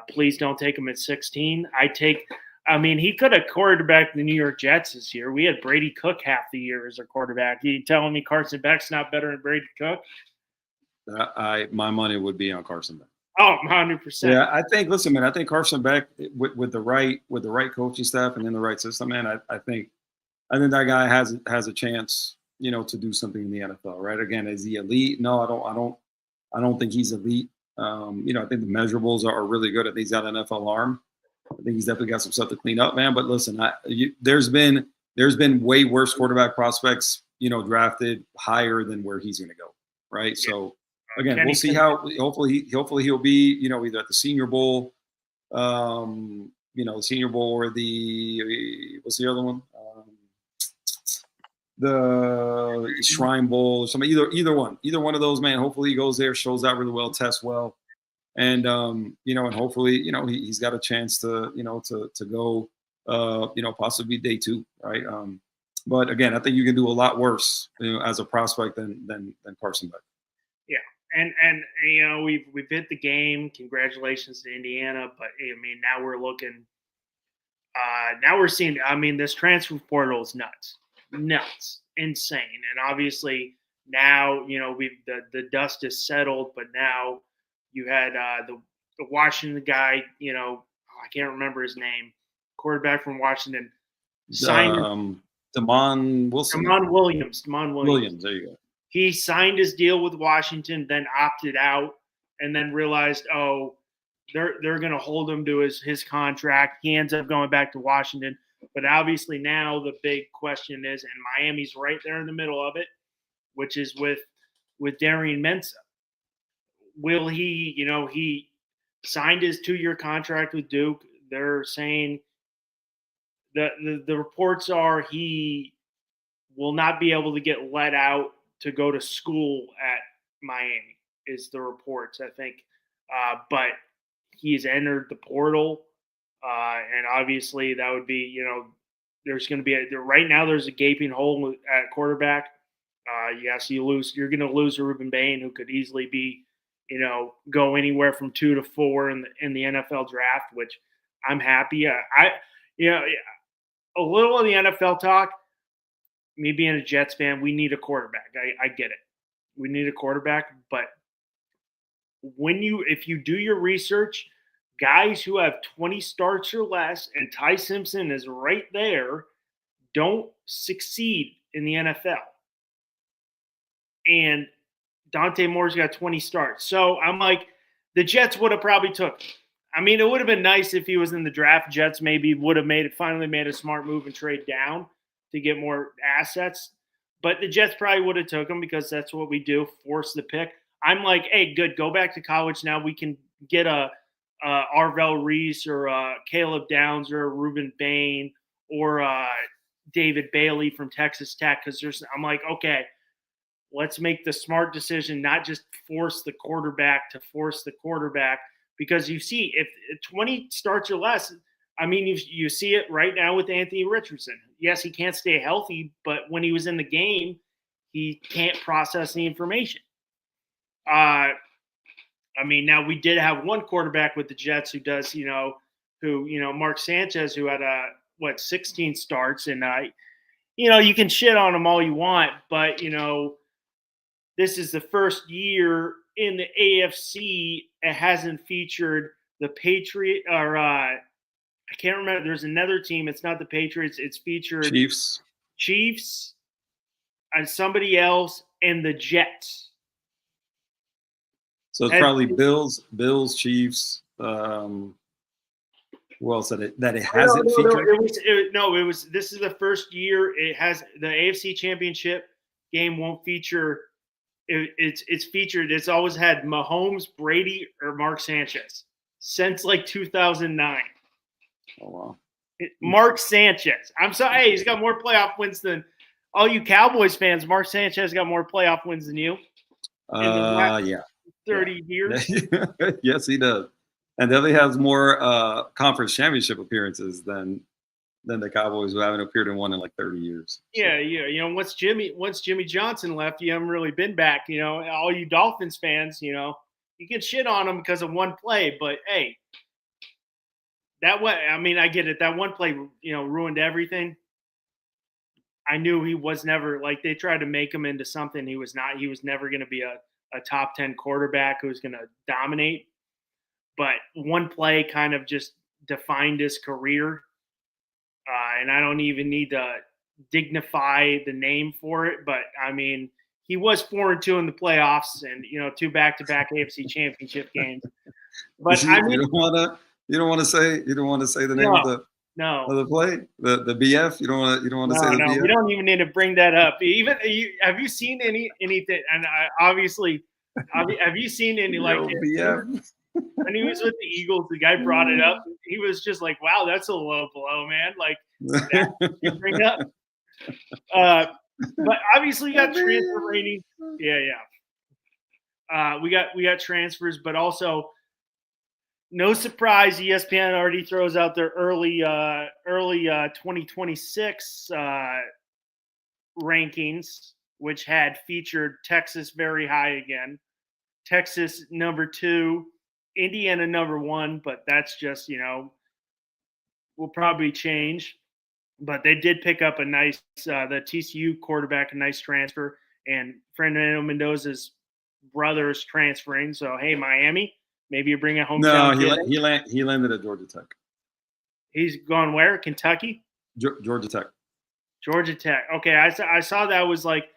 Please don't take him at 16. He could have quarterbacked the New York Jets this year. We had Brady Cook half the year as our quarterback. You telling me Carson Beck's not better than Brady Cook? My money would be on Carson Beck. Oh, 100%. Yeah, I think Carson Beck with the right coaching staff and in the right system, man. I think that guy has a chance, to do something in the NFL. Right? Again, is he elite? No, I don't think he's elite. I think the measurables are really good. I think he's got an NFL arm. I think he's definitely got some stuff to clean up, man. But listen, there's been way worse quarterback prospects, drafted higher than where he's going to go, right? Yeah. So again, we'll see how. Hopefully he'll be, either at the Senior Bowl, Senior Bowl or what's the other one? The Shrine Bowl or something. Either one of those, man. Hopefully he goes there, shows out really well, tests well, and and hopefully he's got a chance to go possibly day 2, right? But again, I think you can do a lot worse as a prospect than Carson Beck. Yeah. And we've hit the game. Congratulations to Indiana, but I mean now we're looking. Now we're seeing. I mean, this transfer portal is nuts, insane, and obviously now the dust is settled. But now you had the Washington guy. I can't remember his name. Quarterback from Washington signed. Damon Wilson. Damon Williams. There you go. He signed his deal with Washington, then opted out, and then realized, they're going to hold him to his contract. He ends up going back to Washington. But obviously now the big question is, and Miami's right there in the middle of it, which is with Darian Mensah. Will he, he signed his 2-year contract with Duke. They're saying the reports are he will not be able to get let out to go to school at Miami is the reports, I think. But he's entered the portal. And obviously that would be, there's going to be right now there's a gaping hole at quarterback. Yes, you're going to lose a Ruben Bain who could easily be, go anywhere from 2 to 4 in the NFL draft, which I'm happy. A little of the NFL talk, me being a Jets fan, we need a quarterback. I get it. We need a quarterback, but if you do your research, guys who have 20 starts or less, and Ty Simpson is right there, don't succeed in the NFL. And Dante Moore's got 20 starts. So I'm like, the Jets would have probably took him. I mean, it would have been nice if he was in the draft. Jets maybe would have finally made a smart move and trade down to get more assets. But the Jets probably would have took him because that's what we do, force the pick. I'm like, hey, good, go back to college now. We can get a Arvell Reese or Caleb Downs or Ruben Bain or David Bailey from Texas Tech. Because I'm like, okay, let's make the smart decision, not just force the quarterback. Because you see, if 20 starts or less, I mean, you see it right now with Anthony Richardson. Yes, he can't stay healthy, but when he was in the game, he can't process the information. I mean, now we did have one quarterback with the Jets who does, Mark Sanchez, who had 16 starts, and you can shit on him all you want, but this is the first year in the AFC it hasn't featured the Patriot or I can't remember. There's another team. It's not the Patriots. It's featured Chiefs, and somebody else, and the Jets. So it's probably Bills, Chiefs. Who else that it hasn't featured? It was. This is the first year it has the AFC Championship game won't feature. It's featured. It's always had Mahomes, Brady, or Mark Sanchez since like 2009. Oh wow. Mark Sanchez. I'm sorry. Hey, he's got more playoff wins than all you Cowboys fans. Mark Sanchez got more playoff wins than you. Yeah. 30 years. Yes, he does. And definitely has more conference championship appearances than the Cowboys, who haven't appeared in one in like 30 years. So. Yeah. Once Jimmy Johnson left, you haven't really been back. All you Dolphins fans, you can shit on him because of one play, but hey, I get it. That one play, ruined everything. I knew he was never, like, they tried to make him into something he was not. He was never going to be a top 10 quarterback who was going to dominate. But one play kind of just defined his career. And I don't even need to dignify the name for it. But, I mean, he was 4-2 in the playoffs and, 2 back-to-back AFC championship games. But you don't want to say the name of the play, the BF. You don't want to say the BF. We don't even need to bring that up. Have you seen anything? And obviously, have you seen any like BF? When he was with the Eagles, the guy brought it up. He was just like, "Wow, that's a low blow, man." Like that you bring up. But obviously, you got transfer rating. Yeah, yeah. We got transfers, but also no surprise. ESPN already throws out their early 2026 rankings, which had featured Texas very high again. Texas number 2, Indiana number 1, but that's just, will probably change. But they did pick up a nice, the TCU quarterback, a nice transfer, and Fernando Mendoza's brother is transferring. So, hey, Miami, maybe you bring a hometown kid. He landed at Georgia Tech. He's gone where? Kentucky? Georgia Tech. Georgia Tech. Okay, I saw that was like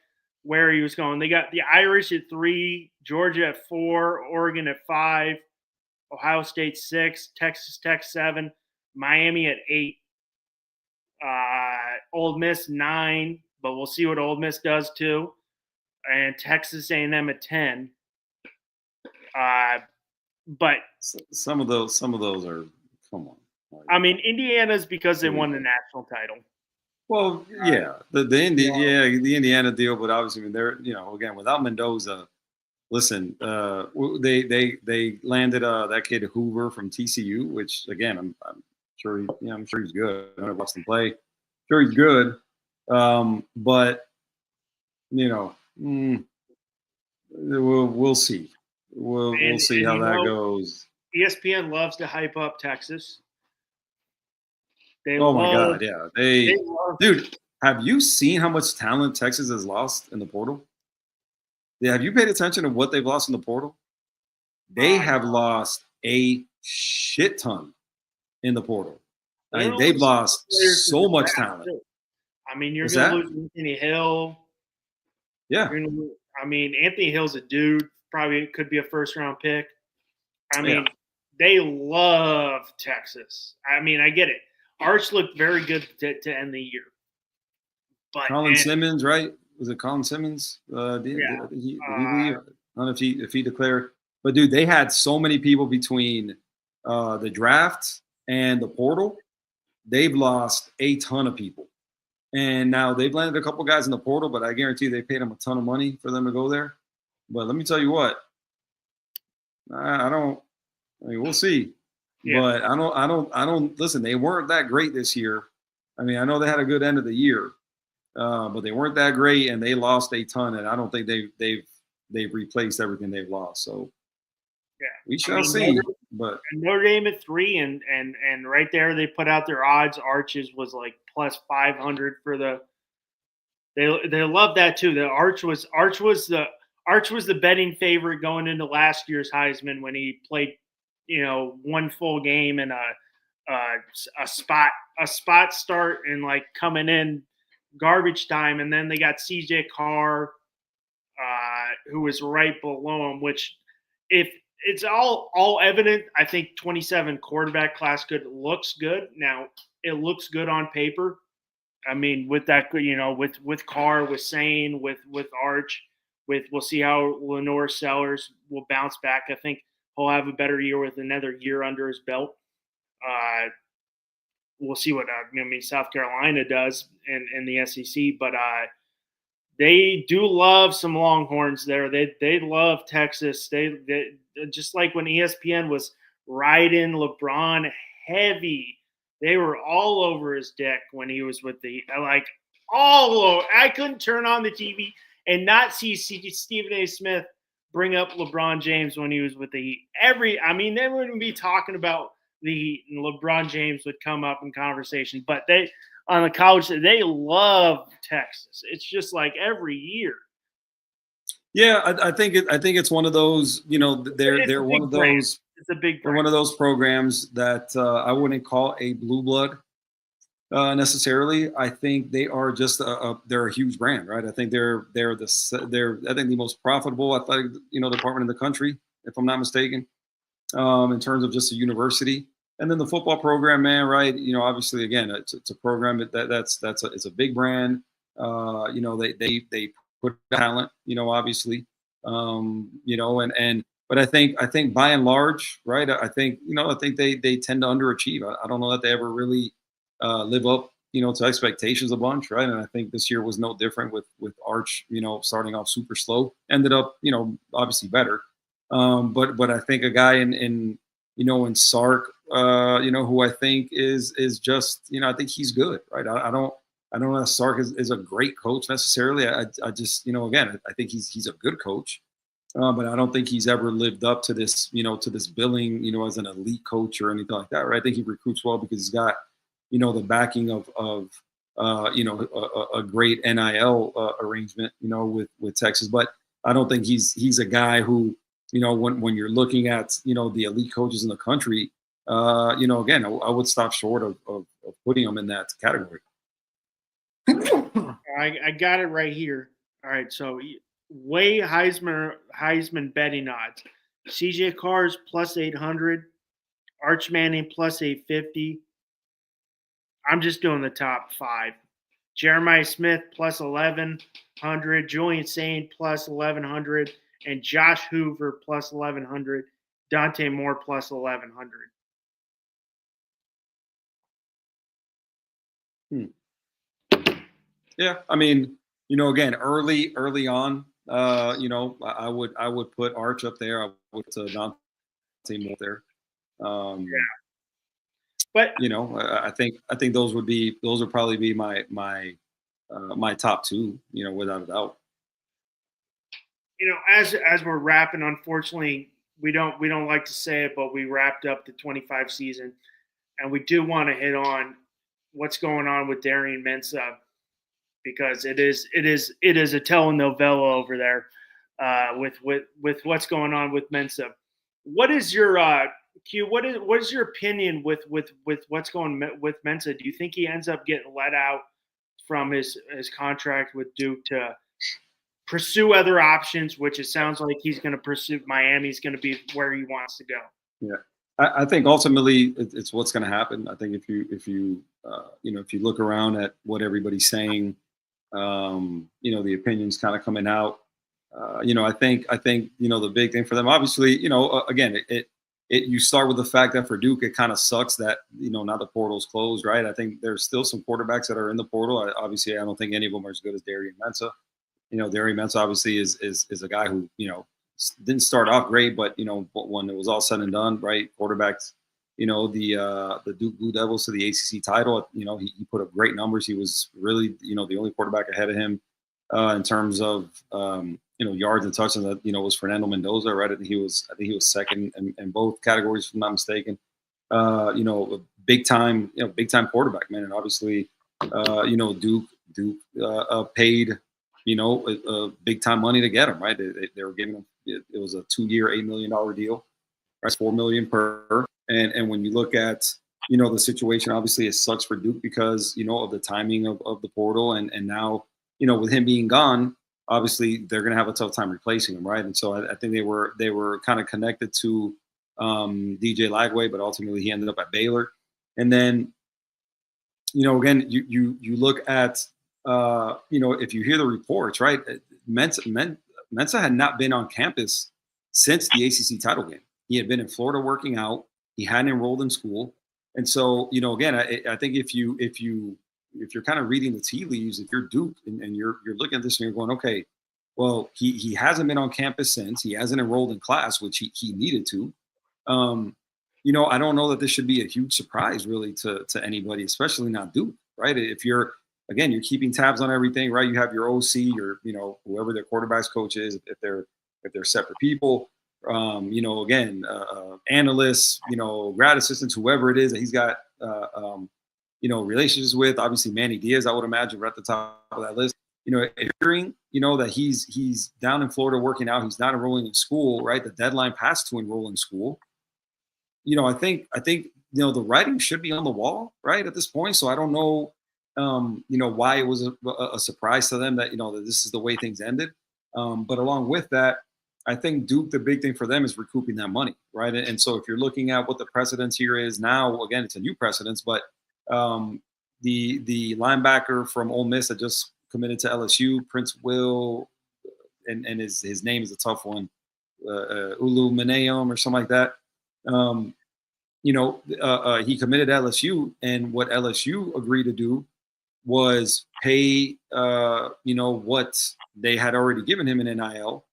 where he was going. They got the Irish at 3, Georgia at 4, Oregon at 5, Ohio State 6, Texas Tech 7, Miami at 8, Ole Miss 9, but we'll see what Ole Miss does too, and Texas A&M at 10. But some of those are, come on. I mean, Indiana's because they won the national title. Well, yeah, the Indiana deal, but obviously, I mean, they're, again, without Mendoza, listen, they landed that kid Hoover from TCU, which again, I'm sure I'm sure he's good. I never watched him play. Sure he's good, but we'll see. We'll see how that goes. ESPN loves to hype up Texas. My God, yeah. Dude, have you seen how much talent Texas has lost in the portal? Yeah, have you paid attention to what they've lost in the portal? They have lost a shit ton in the portal. I mean, they've lost so much talent. I mean, you're going to lose Anthony Hill. Yeah. I mean, Anthony Hill's a dude. Probably could be a first-round pick. I mean, They love Texas. I mean, I get it. Arch looked very good to end the year. But Colin Simmons, right? Was it Colin Simmons? I don't know if he declared. But, dude, they had so many people between the draft and the portal. They've lost a ton of people. And now they've landed a couple guys in the portal, but I guarantee they paid them a ton of money for them to go there. But let me tell you what. We'll see. Yeah. But I don't listen, they weren't that great this year. I mean, I know they had a good end of the year, but they weren't that great, and they lost a ton, and I don't think they've replaced everything they've lost. So yeah, we shall see. But Notre Dame at 3, and right there they put out their odds. Arches was like plus 500 for the. They love that too. The Arch was the betting favorite going into last year's Heisman when he played, one full game and a spot start and like coming in garbage time, and then they got CJ Carr, who was right below him. Which, if it's all evident, I think 27 quarterback class looks good. Now it looks good on paper. I mean, with that, with Carr, with Sane, with Arch, we'll see how Lenore Sellers will bounce back. I think he'll have a better year with another year under his belt. We'll see what South Carolina does in the SEC, but they do love some Longhorns there. They love Texas. They just like when ESPN was riding LeBron heavy. They were all over his dick when he was with all over. I couldn't turn on the TV and not see Stephen A. Smith bring up LeBron James when he was with the Heat. They wouldn't be talking about the Heat, and LeBron James would come up in conversation. But they, on the college, they love Texas. It's just like every year. Yeah, I think it's one of those. They're one of those. It's a big. They're one of those programs that I wouldn't call a blue blood necessarily. I think they are just they're a huge brand, right? I think they're the most profitable athletic department in the country, if I'm not mistaken, in terms of just a university. And then the football program, man, right? Obviously, again, it's a program it's a big brand. They put talent, obviously, and But I think by and large, right? I think I think they tend to underachieve. I don't know that they ever really live up to expectations a bunch, right? And I think this year was no different with Arch, starting off super slow, ended up obviously better. But I think a guy in Sark, who I think is just I think he's good, right? I don't know if Sark is a great coach necessarily. I just again I think he's a good coach. But I don't think he's ever lived up to this, to this billing, as an elite coach or anything like that. Right? I think he recruits well because he's got, the backing of a great NIL arrangement, with Texas. But I don't think he's a guy who, when you're looking at, the elite coaches in the country, again, I would stop short of putting him in that category. I got it right here. All right, so way Heisman betting odds. CJ Carr's plus 800, Arch Manning plus 850. I'm just doing the top 5. Jeremiah Smith plus 1100, Julian Sain plus 1100, and Josh Hoover plus 1100, Dante Moore plus 1100. Yeah, I mean, again, early on, I would put Arch up there. I would put Dante Moore there. Yeah. But I think those would probably be my top 2, without a doubt. As we're wrapping, unfortunately, we don't like to say it, but we wrapped up the 25 season, and we do want to hit on what's going on with Darian Mensah, because it is a telenovela over there with what's going on with Mensah. What is your Q? What is your opinion with what's going with Mensah? Do you think he ends up getting let out from his contract with Duke to pursue other options, which it sounds like he's going to pursue? Miami's going to be where he wants to go. Yeah, I think ultimately it's what's going to happen. I think if you look around at what everybody's saying, the opinions kind of coming out. I think the big thing for them, obviously, again, you start with the fact that for Duke, it kind of sucks that now the portal's closed, right? I think there's still some quarterbacks that are in the portal. Obviously, I don't think any of them are as good as Darian Mensah. Darian Mensah obviously is a guy who didn't start off great, but when it was all said and done, right, quarterbacks, the Duke Blue Devils to the ACC title, he put up great numbers. He was really the only quarterback ahead of him in terms of yards and touchdowns. That was Fernando Mendoza, right? I think he was second in both categories, if I'm not mistaken. Big time quarterback, man, and obviously Duke paid big time money to get him, right? They were giving him, it was a 2-year $8 million deal, right? $4 million per. And when you look at the situation, obviously it sucks for Duke because of the timing of the portal, and now with him being gone, obviously they're going to have a tough time replacing him, right? And so I think they were kind of connected to DJ Lagway, but ultimately he ended up at Baylor. And then again, you look at if you hear the reports, right, Mensah had not been on campus since the ACC title game. He had been in Florida working out. He hadn't enrolled in school, and so again, I think if you're kind of reading the tea leaves, if you're Duke and you're looking at this and you're going, okay, well, he hasn't been on campus since, he hasn't enrolled in class, which he needed to. I don't know that this should be a huge surprise really to anybody, especially not Duke, right? If you're keeping tabs on everything, right? You have your OC, your whoever their quarterback's coach is, if they're separate people. Analysts, grad assistants, whoever it is that he's got, relationships with. Obviously, Manny Diaz, I would imagine, we're at the top of that list. Hearing, that he's down in Florida working out, he's not enrolling in school, right? The deadline passed to enroll in school. I think the writing should be on the wall, right, at this point. So I don't know, why it was a surprise to them that that this is the way things ended. But along with that, I think Duke, the big thing for them is recouping that money, right? And so if you're looking at what the precedence here is now, again, it's a new precedence, but the linebacker from Ole Miss that just committed to LSU, Prince Will, and his name is a tough one. Ulu Maneum or something like that. He committed to LSU, and what LSU agreed to do was pay, what they had already given him in NIL.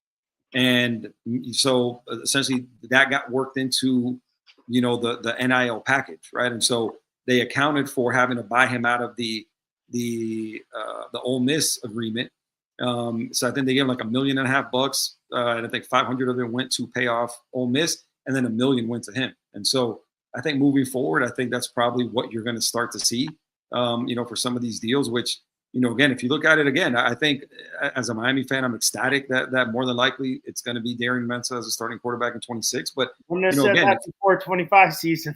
And so essentially that got worked into, the NIL package, right? And so they accounted for having to buy him out of the Ole Miss agreement. So I think they gave him like $1.5 million, and I think 500 of it went to pay off Ole Miss, and then $1 million went to him. And so I think moving forward, I think that's probably what you're going to start to see, for some of these deals, which, again, if you look at it again, I think as a Miami fan, I'm ecstatic that more than likely it's going to be Darian Mensah as a starting quarterback in 26. But, wouldn't have said that before 25 season.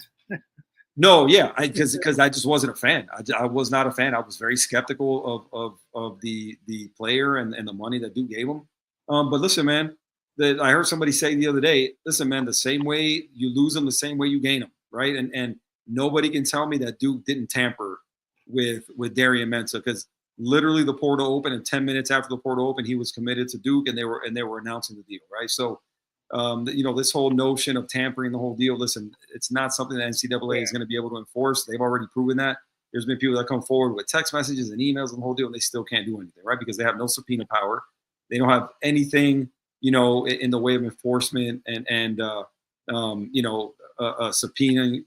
No, yeah, because I just wasn't a fan. I was not a fan. I was very skeptical of the player and the money that Duke gave him. But listen, man, I heard somebody say the other day, listen, man, the same way you lose them, the same way you gain them, right? And nobody can tell me that Duke didn't tamper with Darian Mensah, because literally the portal opened, and 10 minutes after the portal opened, he was committed to Duke, and they were announcing the deal, right? So. This whole notion of tampering the whole deal, listen, it's not something that NCAA is going to be able to enforce. They've already proven that. There's been people that come forward with text messages and emails and the whole deal, and they still can't do anything, right? Because they have no subpoena power. They don't have anything, in the way of enforcement and subpoenaing,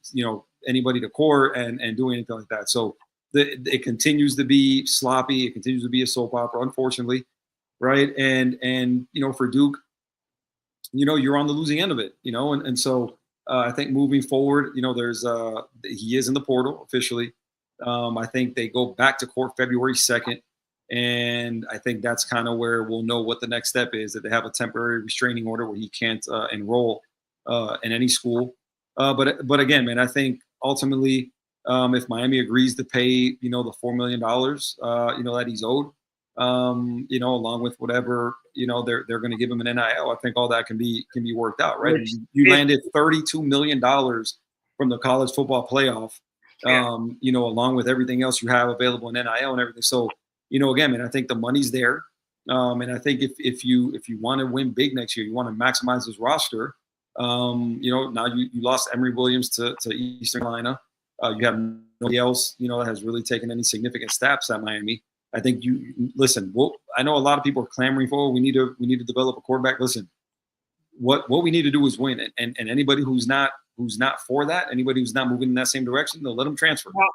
anybody to court and doing anything like that. So it continues to be sloppy. It continues to be a soap opera, unfortunately, right? And for Duke, you're on the losing end of it, and so I think moving forward, there's he is in the portal officially. I think they go back to court February 2nd, and I think that's kind of where we'll know what the next step is, that they have a temporary restraining order where he can't enroll in any school. But again, man, I think ultimately, if Miami agrees to pay, the $4 million, that he's owed, along with whatever, they're going to give him an NIL. I think all that can be worked out, right? You landed $32 million from the college football playoff, along with everything else you have available in NIL and everything. So, again, man, I think the money's there. And I think if you want to win big next year, you want to maximize this roster. Now you lost Emory Williams to Eastern Carolina. You have nobody else, that has really taken any significant steps at Miami. I think I know a lot of people are clamoring for, we need to develop a quarterback. Listen, what we need to do is win, and anybody who's not for that, anybody who's not moving in that same direction, they'll let them transfer. Well,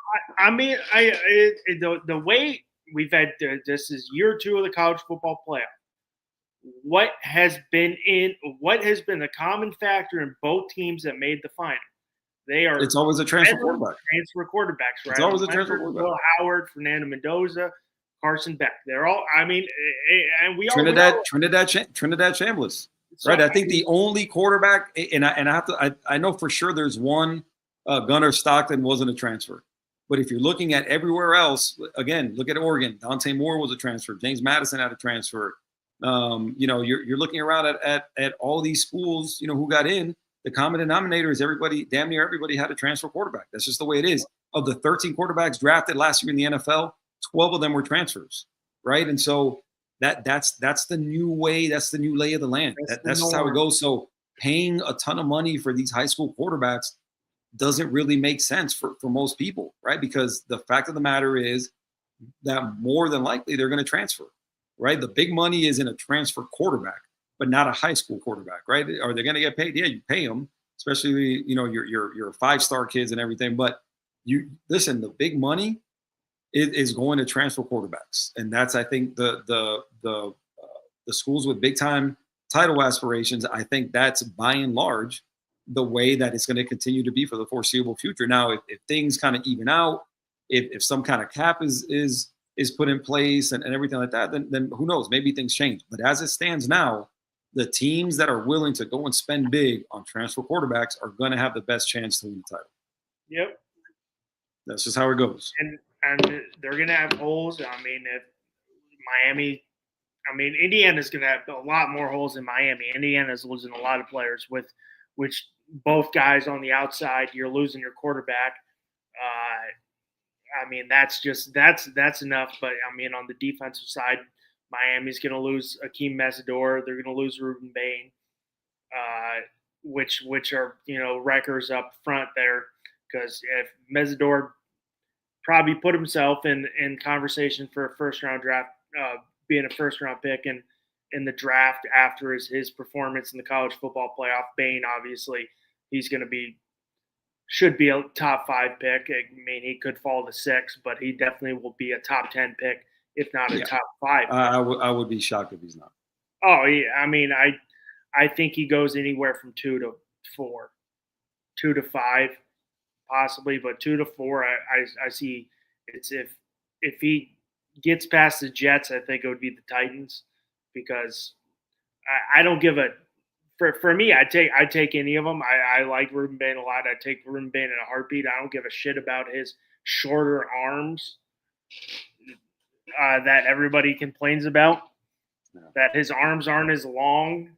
the way we've had this is year 2 of the college football playoff. What has been the common factor in both teams that made the final? It's always a transfer quarterback. Transfer quarterbacks, right? It's always a transfer quarterback. Will Howard, Fernando Mendoza, Carson Beck. They're all. I mean, and we Trinidad Chambliss, so, right? I think the only quarterback, and I know for sure there's one. Gunnar Stockton wasn't a transfer, but if you're looking at everywhere else, again, look at Oregon. Dante Moore was a transfer. James Madison had a transfer. You're looking around at all these schools, who got in. The common denominator is damn near everybody had a transfer quarterback. That's just the way it is. Of the 13 quarterbacks drafted last year in the NFL, 12 of them were transfers, right? And so that's the new way. That's the new lay of the land. That's just how it goes. So paying a ton of money for these high school quarterbacks doesn't really make sense for most people, right? Because the fact of the matter is that more than likely they're going to transfer, right? The big money is in a transfer quarterback, but not a high school quarterback, right? Are they going to get paid? Yeah, you pay them, especially, your 5-star kids and everything. But the big money is going to transfer quarterbacks, and that's, I think, the schools with big time title aspirations. I think that's by and large the way that it's going to continue to be for the foreseeable future. Now, if things kind of even out, if some kind of cap is put in place and everything like that, then who knows? Maybe things change. But as it stands now, the teams that are willing to go and spend big on transfer quarterbacks are going to have the best chance to win the title. Yep. That's just how it goes. And they're going to have holes. I mean, Indiana's going to have a lot more holes than Miami. Indiana's losing a lot of players with which both guys on the outside, you're losing your quarterback. That's enough. But on the defensive side, Miami's going to lose Akeem Mesidor. They're going to lose Ruben Bain. which are wreckers up front there. Because if Mesidor probably put himself in conversation for a first round draft, being a first round pick in the draft after his performance in the college football playoff. Bain, obviously, he's going to should be a top 5 pick. I mean, he could fall to 6, but he definitely will be a top 10 pick, if not a top 5. I would be shocked if he's not. Oh yeah, I mean, I think he goes anywhere from 2 to 4, 2 to 5, possibly, but 2 to 4, I see. It's if he gets past the Jets, I think it would be the Titans, because I don't give a for me. I take any of them. I like Ruben Bain a lot. I take Ruben Bain in a heartbeat. I don't give a shit about his shorter arms that everybody complains about. That his arms aren't as long.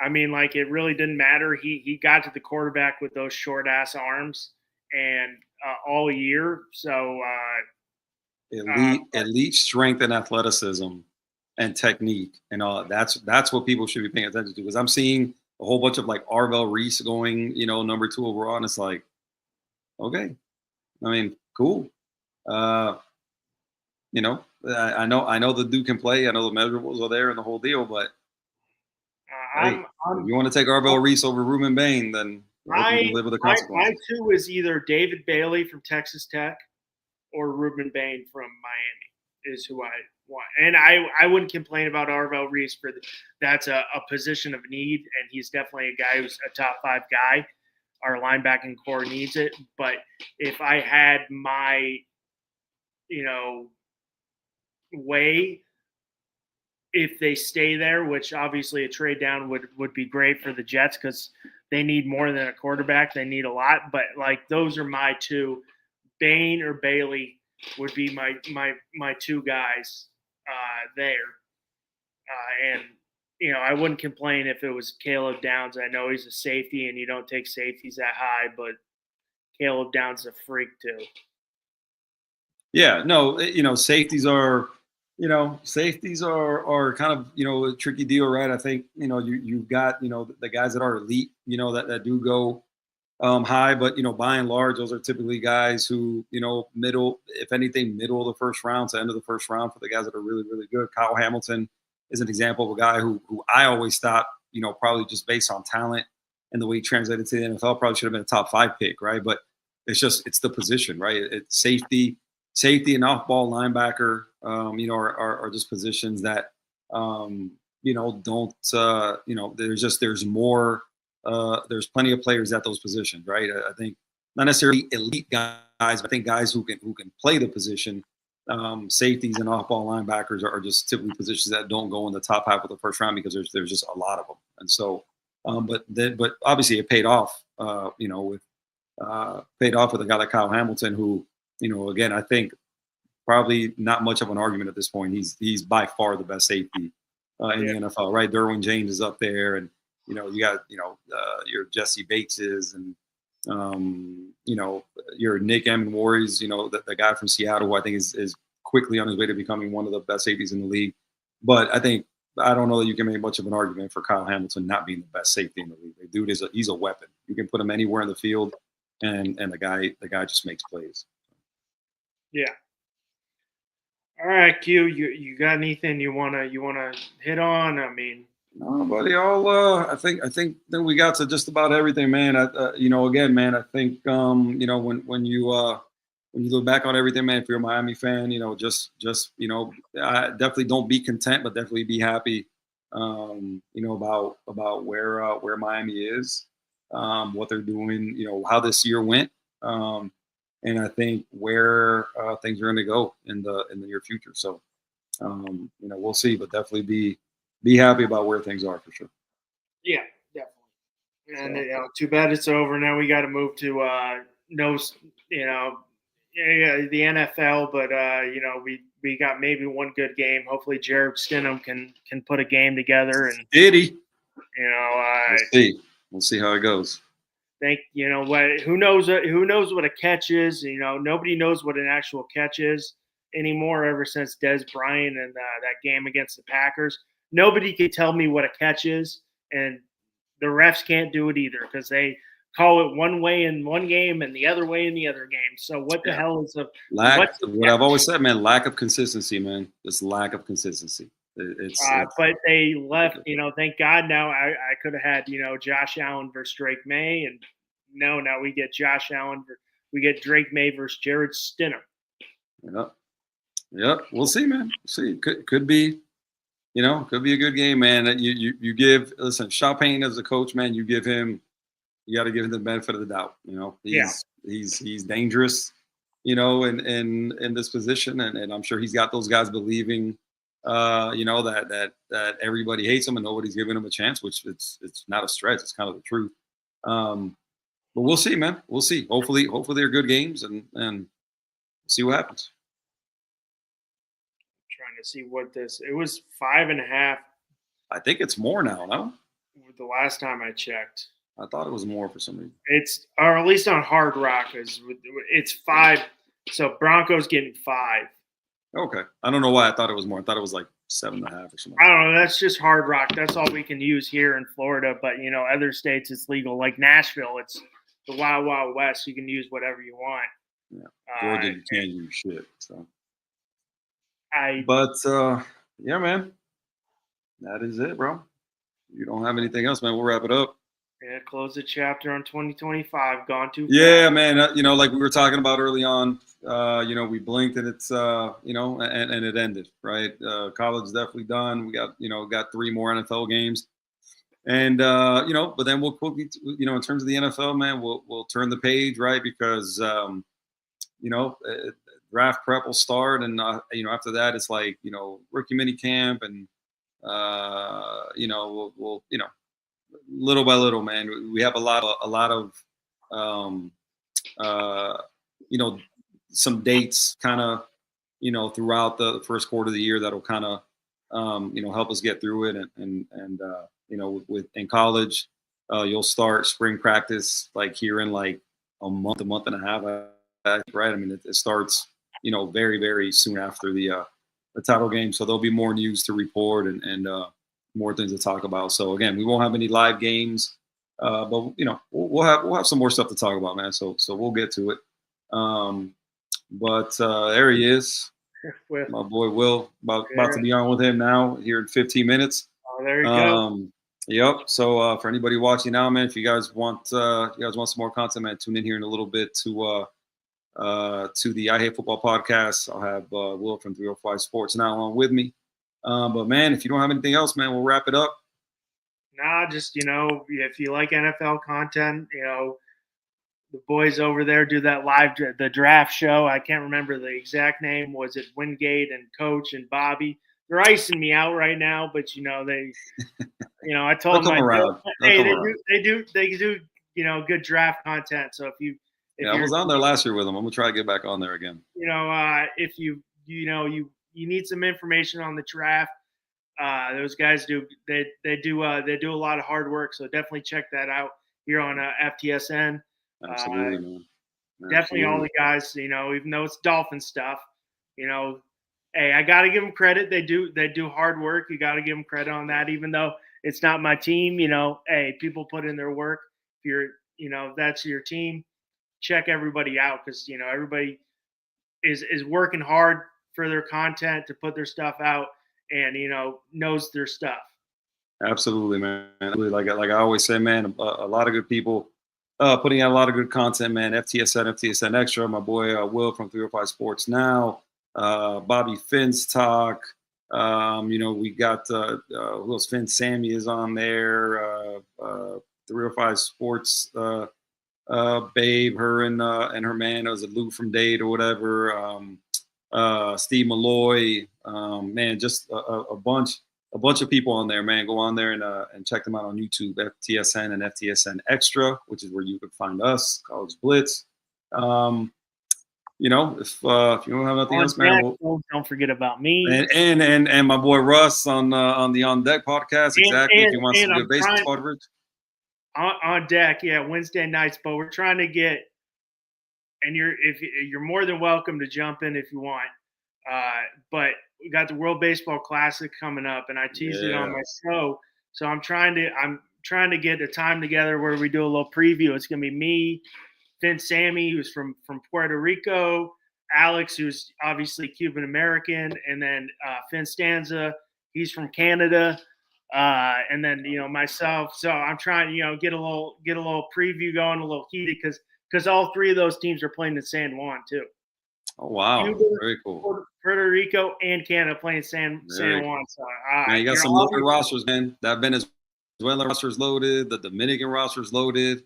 I mean, like, it really didn't matter. He got to the quarterback with those short ass arms, and all year. So elite strength and athleticism and technique and all. That's what people should be paying attention to. Because I'm seeing a whole bunch of like Arvell Reese going, number 2 overall, and it's like, okay, I mean, cool. I know the dude can play. I know the measurables are there and the whole deal, but if you want to take Arvell Reese over Ruben Bain, then you can live with the consequences. My 2 is either David Bailey from Texas Tech or Ruben Bain from Miami is who I want. And I wouldn't complain about Arvell Reese that's a position of need, and he's definitely a guy who's a top 5 guy. Our linebacking core needs it. But if I had my, way, if they stay there, which obviously a trade down would be great for the Jets because they need more than a quarterback. They need a lot. But, like, those are my 2. Bain or Bailey would be my 2 guys there. And, I wouldn't complain if it was Caleb Downs. I know he's a safety, and you don't take safeties that high, but Caleb Downs is a freak too. Yeah, no, safeties are kind of, a tricky deal, right? I think, you've got, the guys that are elite, that do go high, but by and large, those are typically guys who, middle, if anything, middle of the first round to end of the first round for the guys that are really, really good. Kyle Hamilton is an example of a guy who I always thought, probably just based on talent and the way he translated to the NFL, probably should have been a top 5 pick, right? But it's the position, right? It's safety and off-ball linebacker, are just positions that, don't, there's more. There's plenty of players at those positions, right? I think not necessarily elite guys, but I think guys who can play the position. Safeties and off-ball linebackers are just typically positions that don't go in the top half of the first round because there's just a lot of them. And so, but obviously it paid off. Paid off with a guy like Kyle Hamilton, who, again, I think probably not much of an argument at this point. He's by far the best safety in the NFL, right? Derwin James is up there, and you got your Jesse Bateses, and your Nick Emmanwori's, the guy from Seattle, who I think is quickly on his way to becoming one of the best safeties in the league. But I don't know that you can make much of an argument for Kyle Hamilton not being the best safety in the league. The dude he's a weapon. You can put him anywhere in the field, and the guy just makes plays. Yeah. All right, Q. You got anything you wanna hit on? I mean, no, buddy. I think that we got to just about everything, man. Again, man. I think when you look back on everything, man. If you're a Miami fan, just definitely don't be content, but definitely be happy. About where Miami is, what they're doing, how this year went. And I think where things are going to go in the near future. So, we'll see, but definitely be happy about where things are for sure. Yeah, definitely. And too bad it's over. Now we got to move to the NFL. But we got maybe one good game. Hopefully, Jared Stidham can put a game together. And did he? We'll see how it goes. Who knows what a catch is? Nobody knows what an actual catch is anymore ever since Des Bryant and that game against the Packers. Nobody can tell me what a catch is, and the refs can't do it either because they call it one way in one game and the other way in the other game. So what the hell is what's the what I've always said, man, lack of consistency, man. Just lack of consistency. It's but they left, thank God now I could have had, Josh Allen versus Drake May. And no, now we get Josh Allen. We get Drake May versus Jared Stidham. Yep. We'll see, man. We'll see. Could be, could be a good game, man. You give, listen, Champagne as a coach, man, you got to give him the benefit of the doubt. He's dangerous, in this position. And I'm sure he's got those guys believing, that everybody hates him and nobody's giving him a chance, which it's not a stretch. It's kind of the truth. But we'll see, man. We'll see. Hopefully they're good games and see what happens. Trying to see it was 5.5. I think it's more now, no? The last time I checked. I thought it was more for some reason. Or at least on Hard Rock, it's 5. So Broncos getting 5. Okay. I don't know why I thought it was more. I thought it was like 7.5 or something. I don't know. That's just Hard Rock. That's all we can use here in Florida. But, other states it's legal. Like Nashville, it's the Wild Wild West. You can use whatever you want. Yeah. Georgia, you can't use shit. So. Yeah, man. That is it, bro. You don't have anything else, man. We'll wrap it up. Yeah, close the chapter on 2025. Gone too fast. Yeah, man. Like we were talking about early on, we blinked and it's, and it ended, right? College is definitely done. We got 3 more NFL games. And, but then we'll quickly, in terms of the NFL, man, we'll turn the page, right? Because, draft prep will start. And, after that, it's like, rookie mini camp and, we'll little by little, man, we have a lot of some dates kind of, throughout the first quarter of the year that'll kind of, help us get through it. And in college, you'll start spring practice like here in like a month and a half, right? I mean, it starts, very, very soon after the title game. So there'll be more news to report and more things to talk about. So again, we won't have any live games, but we'll have some more stuff to talk about, man. So we'll get to it. But there he is, my boy Will. About to be on with him now here in 15 minutes. Oh, there you go. Yep. So for anybody watching now, man, if you guys want some more content, man, tune in here in a little bit to the I Hate Football podcast. I'll have Will from 305 Sports now on with me. But man, if you don't have anything else, man, we'll wrap it up. Nah, just if you like NFL content, the boys over there do that the draft show. I can't remember the exact name. Was it Wingate and Coach and Bobby? They're icing me out right now, but they, I told them they do good draft content. So if I was on there last year with them. I'm gonna try to get back on there again. If you need some information on the draft, those guys do do a lot of hard work. So definitely check that out here on FTSN. Absolutely, man. Definitely all the guys, even though it's Dolphin stuff, hey, I got to give them credit. They do hard work. You got to give them credit on that, even though it's not my team. Hey, people put in their work. If you're, if that's your team, check everybody out because everybody is working hard for their content to put their stuff out and knows their stuff. Absolutely, man. Like I always say, man, a lot of good people putting out a lot of good content, man. FTSN Extra, my boy Will from 305 Sports Now, Bobby Finn's Talk. We got who else? Finn Sammy is on there. 305 Sports babe, her and her man, was it Lou from Dade or whatever. Steve Malloy, man, just a bunch of people on there, man. Go on there and check them out on YouTube, FTSN and FTSN Extra, which is where you could find us, College Blitz. If you don't have nothing else, man, don't forget about me and my boy Russ on the On Deck podcast. Exactly. If you want some good baseball coverage. On deck, yeah, Wednesday nights. But we're trying to get, and you're more than welcome to jump in if you want. But we got the World Baseball Classic coming up, and I teased it on my show. So I'm trying to get a time together where we do a little preview. It's going to be me, Finn Sammy, who's from Puerto Rico, Alex, who's obviously Cuban American, and then Finn Stanza, he's from Canada, and then myself. So I'm trying to get a little preview going, a little heated because all three of those teams are playing in San Juan too. Oh wow, Cuba, very cool. Puerto Rico and Canada playing San Juan. So man, you got some loaded rosters, man. That Venezuela roster's loaded. The Dominican roster's loaded.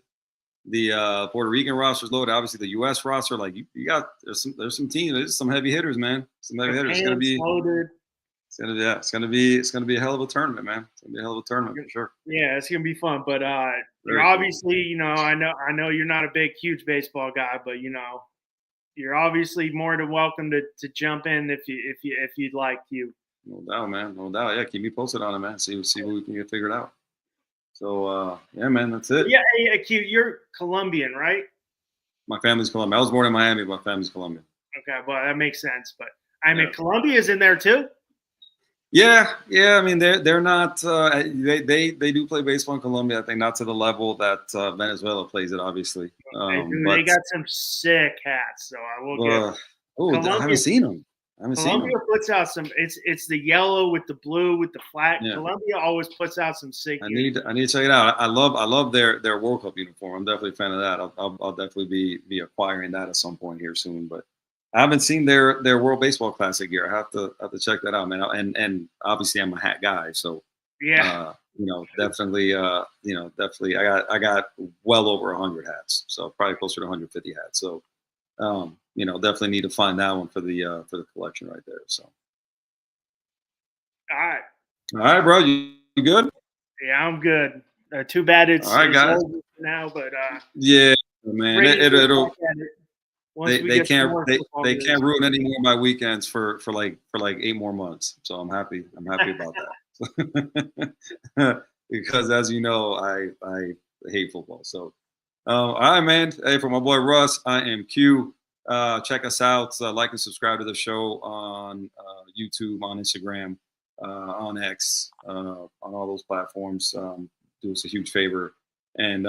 The Puerto Rican roster's loaded. Obviously, the U.S. roster, like you got, there's some teams, there's some heavy hitters, man. Some heavy hitters. It's gonna be loaded. It's gonna be a hell of a tournament, man. It's gonna be a hell of a tournament for sure. Yeah, it's gonna be fun. But you're obviously, I know you're not a huge baseball guy, but you're obviously more than welcome to jump in if you'd like to. No doubt, man. No doubt. Yeah, keep me posted on it, man. See what we can get figured out. So yeah, man, that's it. Yeah, hey, Q, you're Colombian, right? My family's Colombian. I was born in Miami, but my family's Colombian. Okay, well that makes sense. But I mean, Colombia's in there too. Yeah. I mean, they're not. They do play baseball in Colombia. I think not to the level that Venezuela plays it, obviously. But they got some sick hats, so I will get. Oh, I haven't seen them. Colombia puts out some. It's the yellow with the blue with the flag. Yeah. Colombia always puts out some sick. I need to check it out. I love their World Cup uniform. I'm definitely a fan of that. I'll definitely be acquiring that at some point here soon. But I haven't seen their World Baseball Classic gear. I have to check that out, man. And obviously I'm a hat guy, so yeah. Definitely. Definitely. I got well over 100 hats, so probably closer to 150 hats. So. Definitely need to find that one for the collection right there. So, all right, bro, you good? Yeah, I'm good. Too bad it's all right, guys. Over now, but yeah, man, it'll. They can't ruin any more of my weekends for like 8 more months. So I'm happy about that because as you know, I hate football. So, all right, man. Hey, for my boy Russ, I am Q. Check us out. Like and subscribe to the show on YouTube, on Instagram, on X, on all those platforms. Do us a huge favor and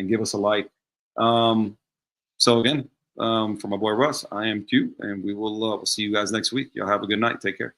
give us a like. So again, for my boy Russ, I am Q, and we'll see you guys next week. Y'all have a good night. Take care.